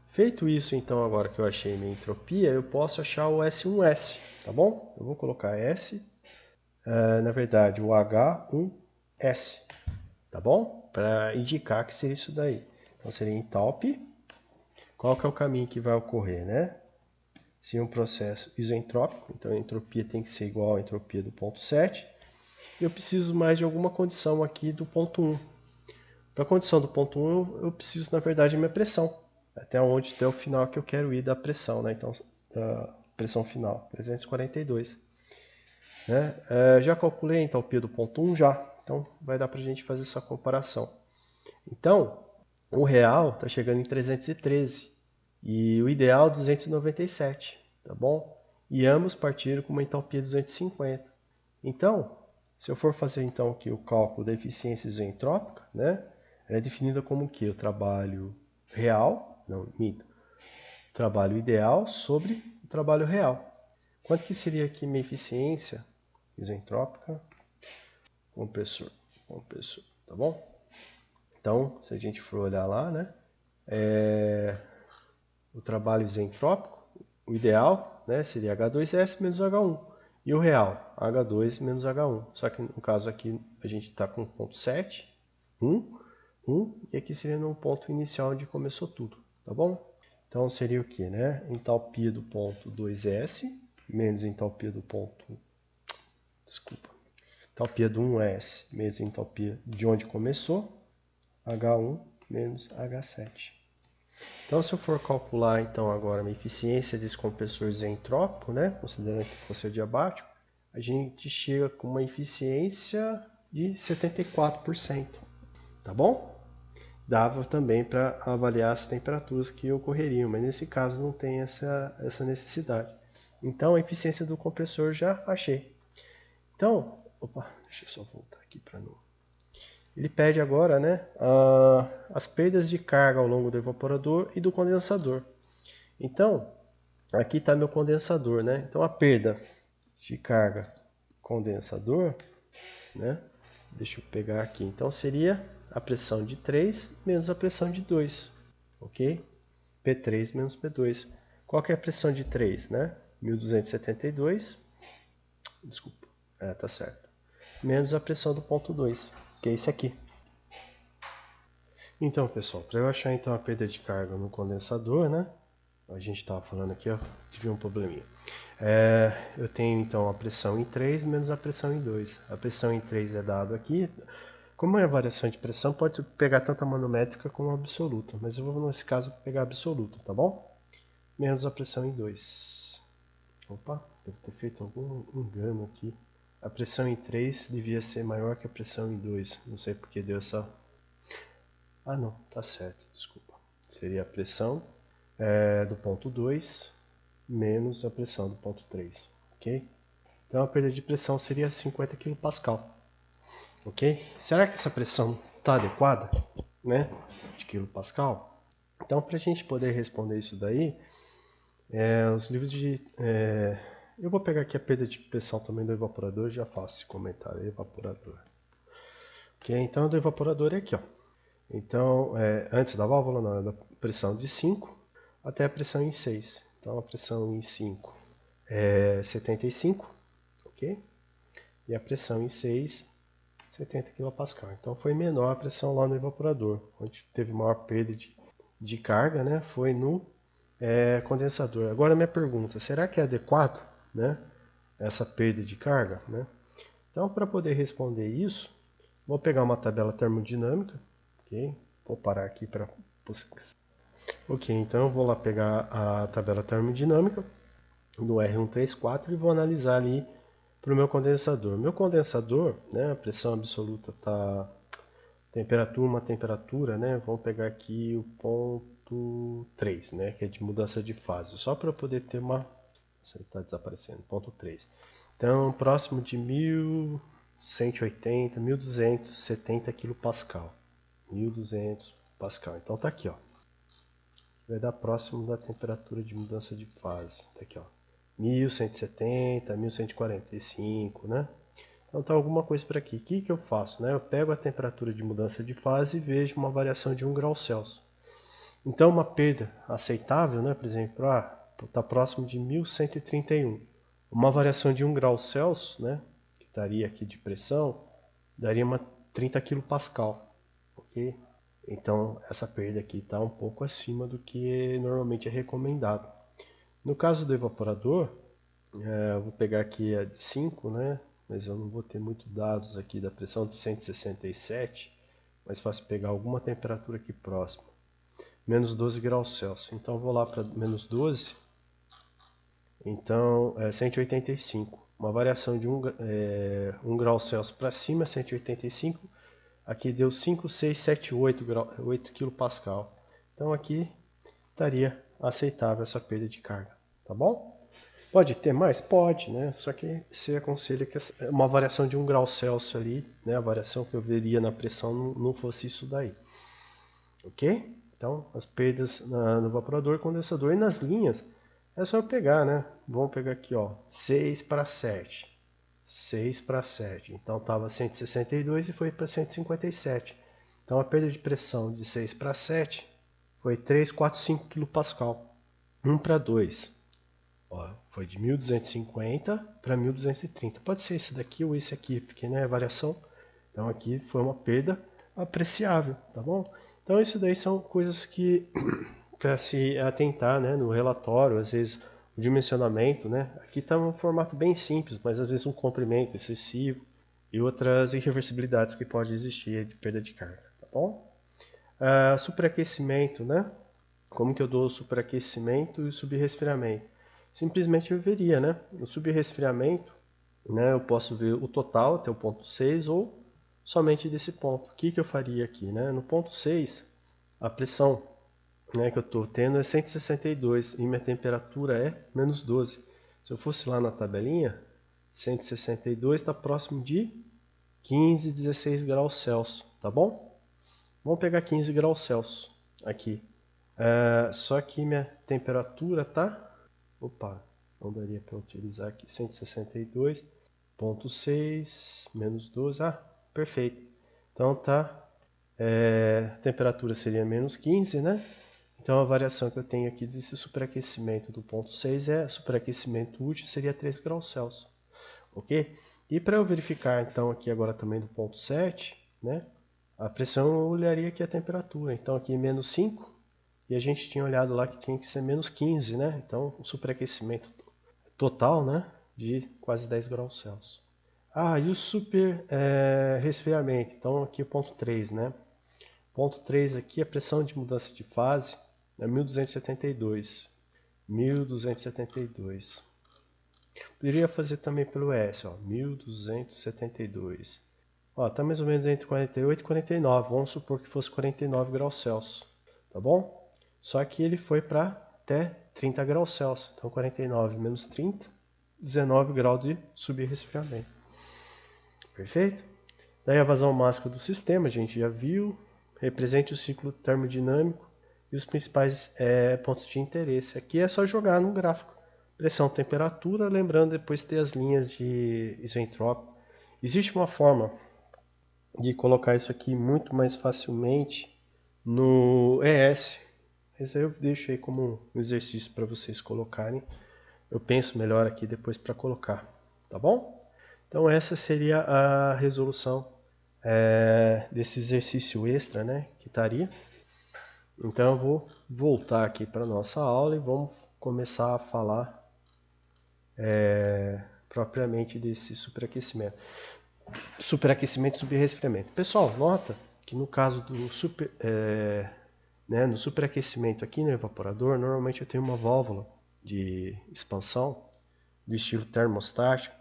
Feito isso, então, agora que eu achei minha entropia, eu posso achar o S1S, tá bom? Eu vou colocar S, na verdade, o H1S, tá bom? Para indicar que seria isso daí. Então, seria enthalpy. Qual que é o caminho que vai ocorrer, né? Se um processo isentrópico, então a entropia tem que ser igual à entropia do ponto 7. E eu preciso mais de alguma condição aqui do ponto 1. Para a condição do ponto 1, eu preciso, na verdade, minha pressão. Até o final que eu quero ir da pressão, né? Então, da pressão final, 342. Né? Já calculei a entalpia do ponto 1? Já. Então, vai dar para a gente fazer essa comparação. Então, o real está chegando em 313 e o ideal 297, tá bom? E ambos partiram com uma entalpia 250. Então, se eu for fazer então aqui o cálculo da eficiência isentrópica, né? Ela é definida como o quê? O trabalho real, não, minto. O trabalho ideal sobre o trabalho real. Quanto que seria aqui minha eficiência isentrópica? Compressor, tá bom? Então, se a gente for olhar lá, né? O trabalho isentrópico, o ideal, né, seria H2S menos H1. E o real, H2 menos H1. Só que no caso aqui a gente está com ponto 7, 1, e aqui seria no ponto inicial onde começou tudo, tá bom? Então seria o que, né? Entalpia do ponto 2S menos entalpia do ponto... Entalpia do 1S menos entalpia de onde começou, H1 menos H7. Então, se eu for calcular então agora a minha eficiência desse compressor isentrópico, né, considerando que fosse adiabático, a gente chega com uma eficiência de 74%, tá bom? Dava também para avaliar as temperaturas que ocorreriam, mas nesse caso não tem essa necessidade. Então, a eficiência do compressor já achei. Então, deixa eu só voltar aqui para não... Ele pede agora, né, as perdas de carga ao longo do evaporador e do condensador. Então, aqui está meu condensador, né? Então, a perda de carga condensador, né? Deixa eu pegar aqui. Então, seria a pressão de 3 menos a pressão de 2, ok? P3 menos P2. Qual que é a pressão de 3, né? 1272, desculpa, tá certo. Menos a pressão do ponto 2, que é esse aqui. Então, pessoal, para eu achar então a perda de carga no condensador, né? A gente estava falando aqui, ó, tive um probleminha. Eu tenho então a pressão em 3 menos a pressão em 2. A pressão em 3 é dado aqui. Como é a variação de pressão, pode pegar tanto a manométrica como a absoluta. Mas eu vou, nesse caso, pegar a absoluta, tá bom? Menos a pressão em 2. Opa, deve ter feito algum engano aqui. A pressão em 3 devia ser maior que a pressão em 2. Não sei porque deu essa... Ah, não, tá certo, desculpa. Seria a pressão do ponto 2 menos a pressão do ponto 3, ok? Então a perda de pressão seria 50 kPa, ok? Será que essa pressão está adequada, né, de kPa? Então, para a gente poder responder isso daí, os livros de... eu vou pegar aqui a perda de pressão também do evaporador e já faço esse comentário, evaporador. Ok, então do evaporador é aqui, ó. Então, antes da válvula, não, é da pressão de 5 até a pressão em 6. Então, a pressão em 5 é 75, ok? E a pressão em 6, 70 kPa. Então, foi menor a pressão lá no evaporador. Onde teve maior perda de carga, né? Foi no condensador. Agora, minha pergunta, será que é adequado, né, essa perda de carga, né? Então, para poder responder isso, vou pegar uma tabela termodinâmica, ok? Vou parar aqui para... Ok, então eu vou lá pegar a tabela termodinâmica no R134 e vou analisar ali para o meu condensador. Meu condensador, né, a pressão absoluta está... uma temperatura, né? Vamos pegar aqui o ponto 3, né? Que é de mudança de fase. Só para eu poder ter uma... Isso aí está desaparecendo, ponto 3. Então, próximo de 1180, 1270 kPa. 1200 Pascal. Então tá aqui, ó. Vai dar próximo da temperatura de mudança de fase. Tá aqui, ó. 1170, 1145, né? Então tá alguma coisa por aqui. O que eu faço, né? Eu pego a temperatura de mudança de fase e vejo uma variação de 1 grau Celsius. Então uma perda aceitável, né? Por exemplo, tá próximo de 1131. Uma variação de 1 grau Celsius, né? Que estaria aqui de pressão, daria uma 30 kPa, ok? Então essa perda aqui está um pouco acima do que normalmente é recomendado. No caso do evaporador, eu vou pegar aqui a de 5, né? Mas eu não vou ter muito dados aqui da pressão de 167, mas faço pegar alguma temperatura aqui próxima. Menos 12 graus Celsius. Então eu vou lá para menos 12. Então é 185. Uma variação de 1 grau Celsius para cima, 185. Aqui deu 5, 6, 7, 8 kPa. Então aqui estaria aceitável essa perda de carga, tá bom? Pode ter mais? Pode, né? Só que você aconselha que uma variação de 1 grau Celsius ali, né? A variação que eu veria na pressão não fosse isso daí. Ok? Então, as perdas no evaporador, condensador e nas linhas, é só eu pegar, né? Vamos pegar aqui, ó, 6 para 7. 6 para 7. Então, estava 162 e foi para 157. Então, a perda de pressão de 6 para 7 foi 3, 4, 5 kPa. 1 para 2. Ó, foi de 1250 para 1230. Pode ser esse daqui ou esse aqui, porque né, a variação. Então aqui foi uma perda apreciável, tá bom? Então isso daí são coisas que para se atentar, né, no relatório, às vezes o dimensionamento, né? Aqui está um formato bem simples, mas às vezes um comprimento excessivo e outras irreversibilidades que pode existir de perda de carga, tá bom? Superaquecimento, né? Como que eu dou o superaquecimento e o subresfriamento? Simplesmente eu veria, né? No subresfriamento, né, eu posso ver o total até o ponto 6 ou somente desse ponto. O que eu faria aqui, né? No ponto 6, a pressão, né, que eu estou tendo é 162 e minha temperatura é menos 12. Se eu fosse lá na tabelinha, 162 está próximo de 15, 16 graus Celsius, tá bom? Vamos pegar 15 graus Celsius aqui. Só que minha temperatura tá... Opa, não daria para utilizar aqui. 162,6 menos 12. Ah, perfeito. Então tá. A temperatura seria menos 15, né? Então a variação que eu tenho aqui desse superaquecimento do ponto 6 é superaquecimento útil, seria 3 graus Celsius, ok? E para eu verificar então aqui agora também do ponto 7, né, a pressão eu olharia aqui a temperatura, então aqui menos 5, e a gente tinha olhado lá que tinha que ser menos 15, né? Então o superaquecimento total, né, de quase 10 graus Celsius. E o super resfriamento, então aqui o ponto 3, né? Ponto 3 aqui, a pressão de mudança de fase é 1272. 1272. Poderia fazer também pelo S, ó, 1272. Ó, tá mais ou menos entre 48 e 49. Vamos supor que fosse 49 graus Celsius, tá bom? Só que ele foi para até 30 graus Celsius. Então 49 menos 30, 19 graus de subresfriamento. Perfeito? Daí a vazão máxima do sistema, a gente já viu. Represente o ciclo termodinâmico e os principais pontos de interesse. Aqui é só jogar no gráfico. Pressão, temperatura, lembrando depois ter as linhas de isentrópico. Existe uma forma de colocar isso aqui muito mais facilmente no ES. Esse aí eu deixo aí como um exercício para vocês colocarem. Eu penso melhor aqui depois para colocar, tá bom? Então essa seria a resolução desse exercício extra, né, que estaria. Então eu vou voltar aqui para nossa aula e vamos começar a falar propriamente desse superaquecimento. Superaquecimento e subresfriamento. Pessoal, nota que no caso do no superaquecimento aqui no evaporador, normalmente eu tenho uma válvula de expansão do estilo termostático,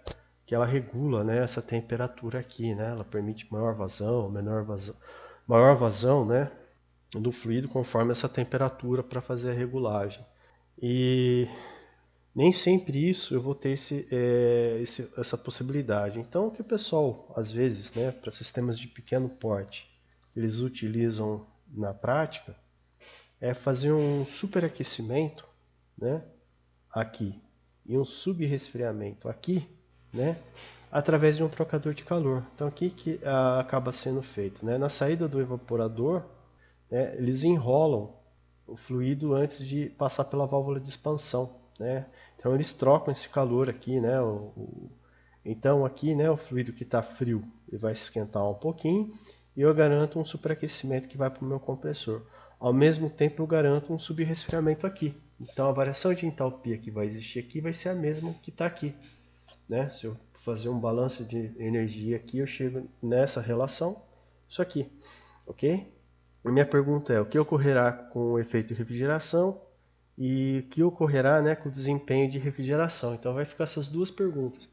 que ela regula, né, essa temperatura aqui, né? Ela permite maior vazão, menor vazão, maior vazão, né, do fluido conforme essa temperatura para fazer a regulagem. E nem sempre isso eu vou ter essa possibilidade. Então o que o pessoal, às vezes, né, para sistemas de pequeno porte, eles utilizam na prática é fazer um superaquecimento, né, aqui e um subresfriamento aqui, né, através de um trocador de calor. Então aqui que acaba sendo feito, né, na saída do evaporador, né, eles enrolam o fluido antes de passar pela válvula de expansão, né? Então eles trocam esse calor aqui, né? Então aqui, né, o fluido que está frio ele vai esquentar um pouquinho e eu garanto um superaquecimento que vai para o meu compressor. Ao mesmo tempo eu garanto um subresfriamento aqui. Então a variação de entalpia que vai existir aqui vai ser a mesma que está aqui, né? Se eu fazer um balanço de energia aqui, eu chego nessa relação, isso aqui, ok? A minha pergunta é: o que ocorrerá com o efeito de refrigeração e o que ocorrerá, né, com o desempenho de refrigeração? Então vai ficar essas duas perguntas.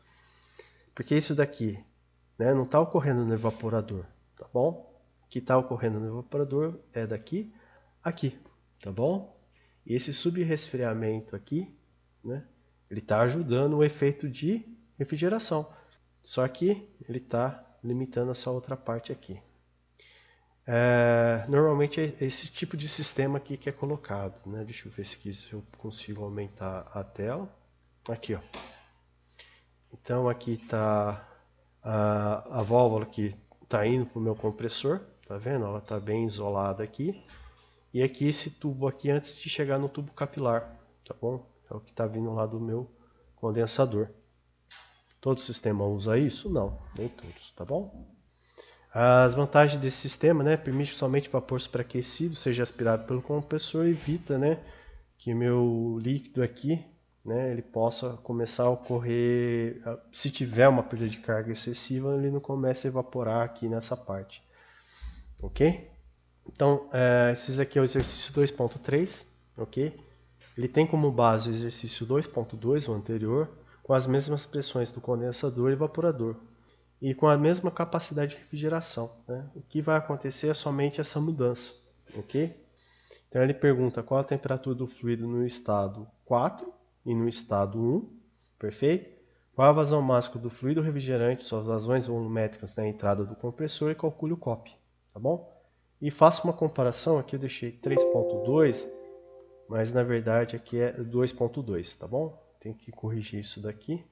Porque isso daqui, né, não está ocorrendo no evaporador, tá bom? O que está ocorrendo no evaporador é daqui aqui, tá bom? E esse subresfriamento aqui, né, ele está ajudando o efeito de refrigeração. Só que ele está limitando essa outra parte aqui. Normalmente é esse tipo de sistema aqui que é colocado, né? Deixa eu ver se eu consigo aumentar a tela. Aqui, ó. Então aqui está a válvula que está indo para o meu compressor, tá vendo? Ela está bem isolada aqui. E aqui esse tubo aqui antes de chegar no tubo capilar, tá bom? É o que está vindo lá do meu condensador. Todo sistema usa isso? Não, nem todos, tá bom? As vantagens desse sistema, né, permite somente vapor superaquecido seja aspirado pelo compressor e evita, né, que meu líquido aqui, né, ele possa começar a ocorrer, se tiver uma perda de carga excessiva, ele não comece a evaporar aqui nessa parte, ok? Então, esses aqui é o exercício 2.3, ok? Ele tem como base o exercício 2.2, o anterior, com as mesmas pressões do condensador e evaporador e com a mesma capacidade de refrigeração, né? O que vai acontecer é somente essa mudança, ok? Então ele pergunta qual a temperatura do fluido no estado 4 e no estado 1, perfeito? Qual a vazão máxima do fluido refrigerante, suas vazões volumétricas na entrada do compressor e calcule o COP, tá bom? E faço uma comparação, aqui eu deixei 3.2, mas na verdade aqui é 2.2, tá bom? Tem que corrigir isso daqui.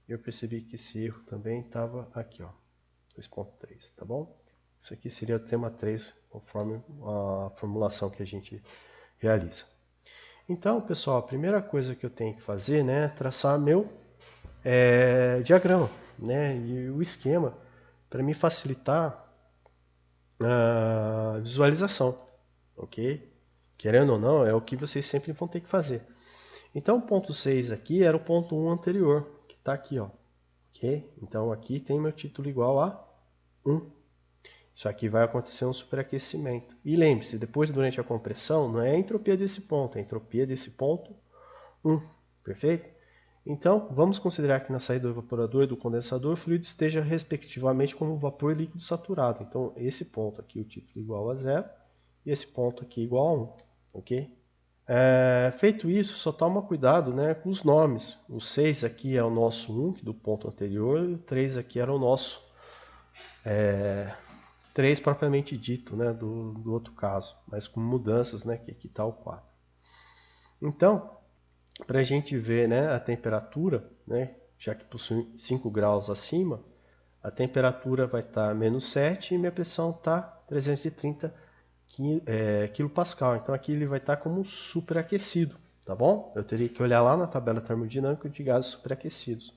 Eu percebi que esse erro também estava aqui, ó, 2.3, tá bom? Isso aqui seria o tema 3, conforme a formulação que a gente realiza. Então, pessoal, a primeira coisa que eu tenho que fazer, né, é traçar meu diagrama, né, e o esquema para me facilitar a visualização, ok? Querendo ou não, é o que vocês sempre vão ter que fazer. Então, o ponto 6 aqui era o ponto 1 anterior, que está aqui, ó, ok? Então, aqui tem meu título igual a 1. Isso aqui vai acontecer um superaquecimento. E lembre-se, depois durante a compressão, não é a entropia desse ponto, é a entropia desse ponto 1, perfeito? Então, vamos considerar que na saída do evaporador e do condensador, o fluido esteja respectivamente como vapor e líquido saturado. Então, esse ponto aqui, o título igual a 0, e esse ponto aqui igual a 1, ok? Feito isso, só toma cuidado, né, com os nomes. O 6 aqui é o nosso 1, do ponto anterior, e o 3 aqui era o nosso 3 propriamente dito, né, do outro caso, mas com mudanças, né, que aqui está o 4. Então, para a gente ver, né, a temperatura, né, já que possui 5 graus acima, a temperatura vai estar menos 7 e minha pressão está 330 kPa. Então aqui ele vai estar como superaquecido, tá bom? Eu teria que olhar lá na tabela termodinâmica de gases superaquecidos.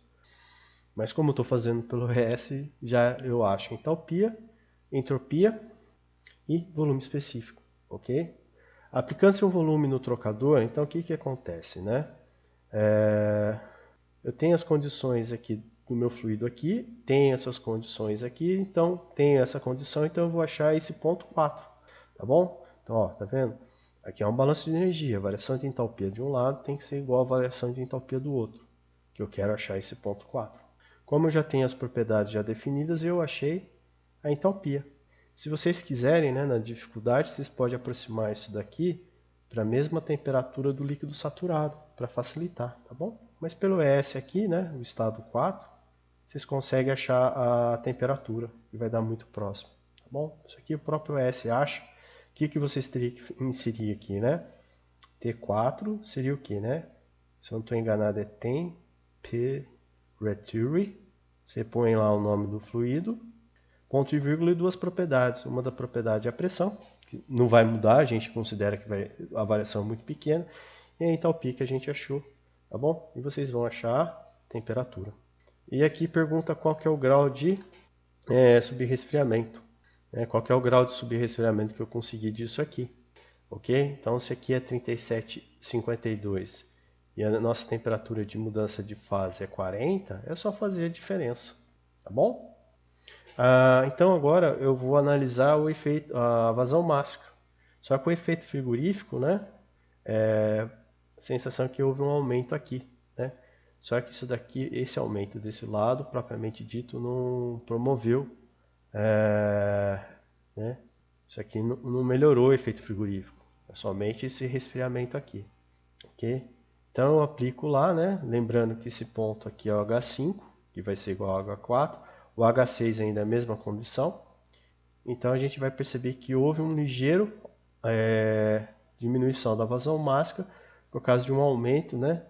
Mas como eu estou fazendo pelo RS, já eu acho entalpia, entropia e volume específico, ok? Aplicando-se um volume no trocador, então o que acontece, né? Eu tenho as condições aqui do meu fluido aqui, tenho essas condições aqui, então tenho essa condição, então eu vou achar esse ponto 4, tá bom? Então, ó, tá vendo? Aqui é um balanço de energia, a variação de entalpia de um lado tem que ser igual à variação de entalpia do outro, que eu quero achar esse ponto 4. Como eu já tenho as propriedades já definidas, eu achei a entalpia. Se vocês quiserem, né, na dificuldade, vocês podem aproximar isso daqui para a mesma temperatura do líquido saturado, para facilitar, tá bom? Mas pelo ES aqui, né, o estado 4, vocês conseguem achar a temperatura, e vai dar muito próximo, tá bom? Isso aqui o próprio ES acha. O que vocês teriam que inserir aqui, né? T4 seria o que, né? Se eu não estou enganado é temperature. Você põe lá o nome do fluido, ponto e vírgula e duas propriedades. Uma da propriedade é a pressão, que não vai mudar, a gente considera que a variação é muito pequena, e a entalpia que a gente achou, tá bom? E vocês vão achar a temperatura. E aqui pergunta qual que é o grau de subresfriamento. Qual que é o grau de subresfriamento que eu consegui disso aqui. Ok? Então, se aqui é 37,52 e a nossa temperatura de mudança de fase é 40, é só fazer a diferença. Tá bom? Então, agora eu vou analisar o efeito, a vazão máxima. Só que o efeito frigorífico, né? A sensação é que houve um aumento aqui, né? Só que isso daqui, esse aumento desse lado, propriamente dito, não promoveu, né? Isso aqui não melhorou o efeito frigorífico, é somente esse resfriamento aqui, ok? Então eu aplico lá, né? Lembrando que esse ponto aqui é o H5, que vai ser igual ao H4, o H6 ainda é a mesma condição, então a gente vai perceber que houve um ligeiro diminuição da vazão máxima por causa de um aumento, né,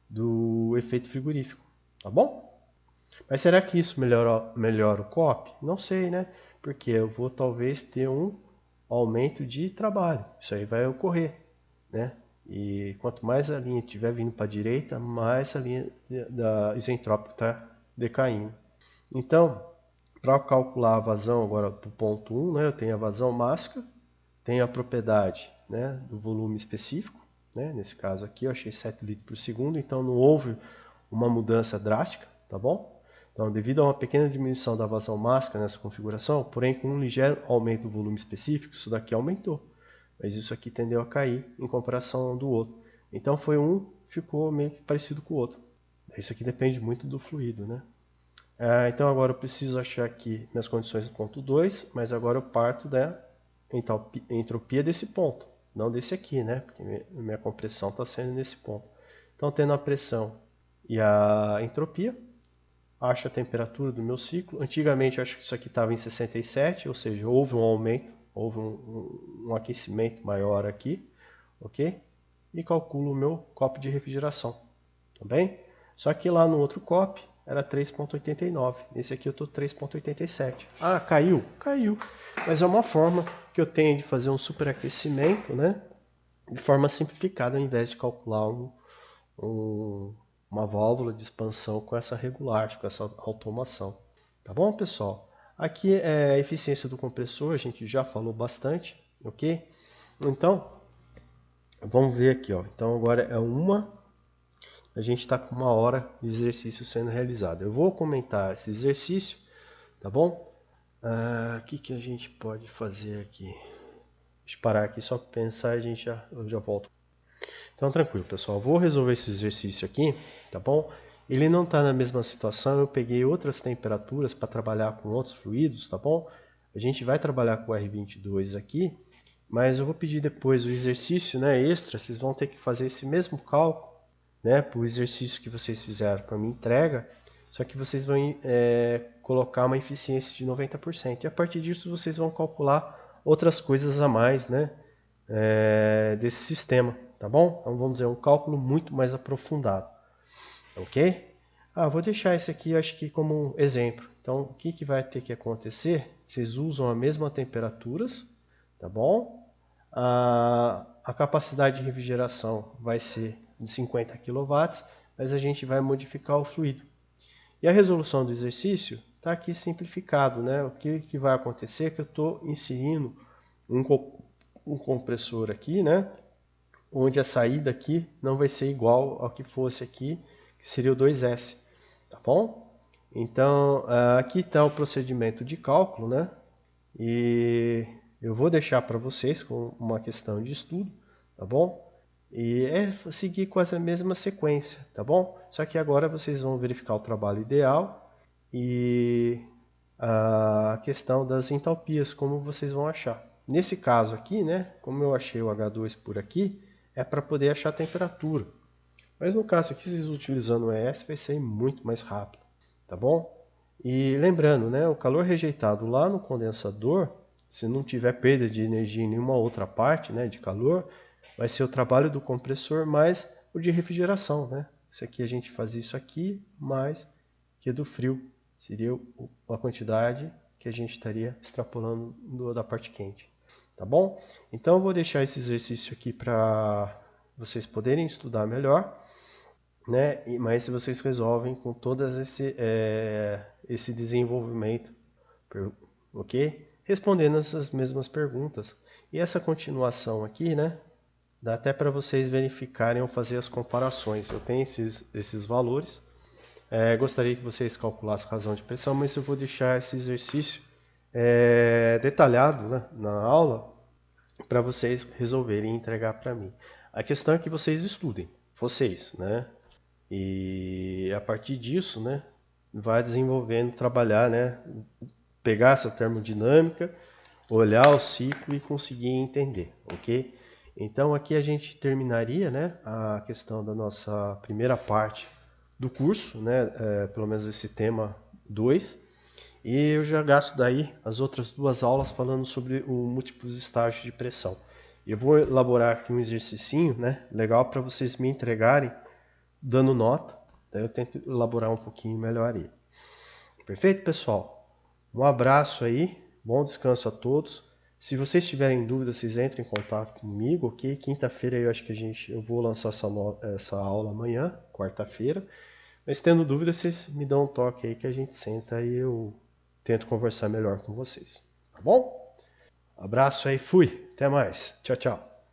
do efeito frigorífico, tá bom? Mas será que isso melhora o COP? Não sei, né? Porque eu vou talvez ter um aumento de trabalho, isso aí vai ocorrer, né? E quanto mais a linha estiver vindo para a direita, mais a linha isentrópica está decaindo. Então, para calcular a vazão agora para o ponto 1, né, eu tenho a vazão máxima, tenho a propriedade, né, do volume específico, né, nesse caso aqui eu achei 7 litros por segundo, então não houve uma mudança drástica, tá bom? Então, devido a uma pequena diminuição da vazão máxima nessa configuração, porém com um ligeiro aumento do volume específico, isso daqui aumentou, mas isso aqui tendeu a cair em comparação do outro. Então foi ficou meio que parecido com o outro. Isso aqui depende muito do fluido, né? Então agora eu preciso achar aqui minhas condições do ponto 2, mas agora eu parto da entropia desse ponto, não desse aqui, né? Porque minha compressão está sendo nesse ponto. Então, tendo a pressão e a entropia, acho a temperatura do meu ciclo. Antigamente, acho que isso aqui estava em 67, ou seja, houve um aumento, houve um aquecimento maior aqui, ok? E calculo o meu copo de refrigeração, tá bem? Só que lá no outro copo era 3,89. Esse aqui eu estou 3,87. Ah, caiu? Caiu. Mas é uma forma que eu tenho de fazer um superaquecimento, né? de forma simplificada, ao invés de calcular uma válvula de expansão com essa regulagem, com essa automação. Tá bom, pessoal? Aqui é a eficiência do compressor, a gente já falou bastante, ok? Então, vamos ver aqui, ó. Então agora é a gente está com 1 hora de exercício sendo realizado. Eu vou comentar esse exercício, tá bom? O que a gente pode fazer aqui? Deixa eu parar aqui só para pensar e eu já volto. Então tranquilo, pessoal. Vou resolver esse exercício aqui, tá bom? Ele não está na mesma situação, eu peguei outras temperaturas para trabalhar com outros fluidos, tá bom? A gente vai trabalhar com o R22 aqui, mas eu vou pedir depois o exercício, né, extra, vocês vão ter que fazer esse mesmo cálculo, né, para o exercício que vocês fizeram para minha entrega, só que vocês vão colocar uma eficiência de 90%. E a partir disso vocês vão calcular outras coisas a mais, né, desse sistema, tá bom? Então vamos dizer, um cálculo muito mais aprofundado, ok? Vou deixar esse aqui, acho que como exemplo. Então, o que vai ter que acontecer? Vocês usam a mesma temperaturas, tá bom? A capacidade de refrigeração vai ser de 50 kW, mas a gente vai modificar o fluido. E a resolução do exercício está aqui simplificado, né? O que vai acontecer é que eu estou inserindo um compressor aqui, né? Onde a saída aqui não vai ser igual ao que fosse aqui, que seria o 2S, tá bom? Então, aqui está o procedimento de cálculo, né? E eu vou deixar para vocês com uma questão de estudo, tá bom? E é seguir com essa mesma sequência, tá bom? Só que agora vocês vão verificar o trabalho ideal e a questão das entalpias, como vocês vão achar. Nesse caso aqui, né, como eu achei o H2 por aqui, é para poder achar a temperatura. Mas no caso aqui, vocês utilizando o ES, vai ser muito mais rápido, tá bom? E lembrando, né, o calor rejeitado lá no condensador, se não tiver perda de energia em nenhuma outra parte, né, de calor, vai ser o trabalho do compressor mais o de refrigeração, né? Isso aqui a gente faz isso aqui, mais que do frio, seria a quantidade que a gente estaria extrapolando da parte quente, tá bom? Então eu vou deixar esse exercício aqui para vocês poderem estudar melhor, né? Mas vocês resolvem com todo esse desenvolvimento, ok? Respondendo essas mesmas perguntas. E essa continuação aqui, né? Dá até para vocês verificarem ou fazer as comparações. Eu tenho esses valores. Gostaria que vocês calculassem razão de pressão, mas eu vou deixar esse exercício detalhado, né, na aula para vocês resolverem e entregar para mim. A questão é que vocês estudem, vocês, né? E a partir disso, né, vai desenvolvendo, trabalhar, né, pegar essa termodinâmica, olhar o ciclo e conseguir entender, ok? Então aqui a gente terminaria, né, a questão da nossa primeira parte do curso, né, pelo menos esse tema 2, e eu já gasto daí as outras 2 aulas falando sobre o múltiplos estágios de pressão. Eu vou elaborar aqui um exercicinho, né, legal para vocês me entregarem dando nota, daí eu tento elaborar um pouquinho melhor aí. Perfeito, pessoal? Um abraço aí, bom descanso a todos. Se vocês tiverem dúvidas, vocês entrem em contato comigo, ok? Quinta-feira eu acho que eu vou lançar essa aula amanhã, quarta-feira. Mas tendo dúvidas, vocês me dão um toque aí que a gente senta e eu tento conversar melhor com vocês. Tá bom? Abraço aí, fui. Até mais. Tchau, tchau.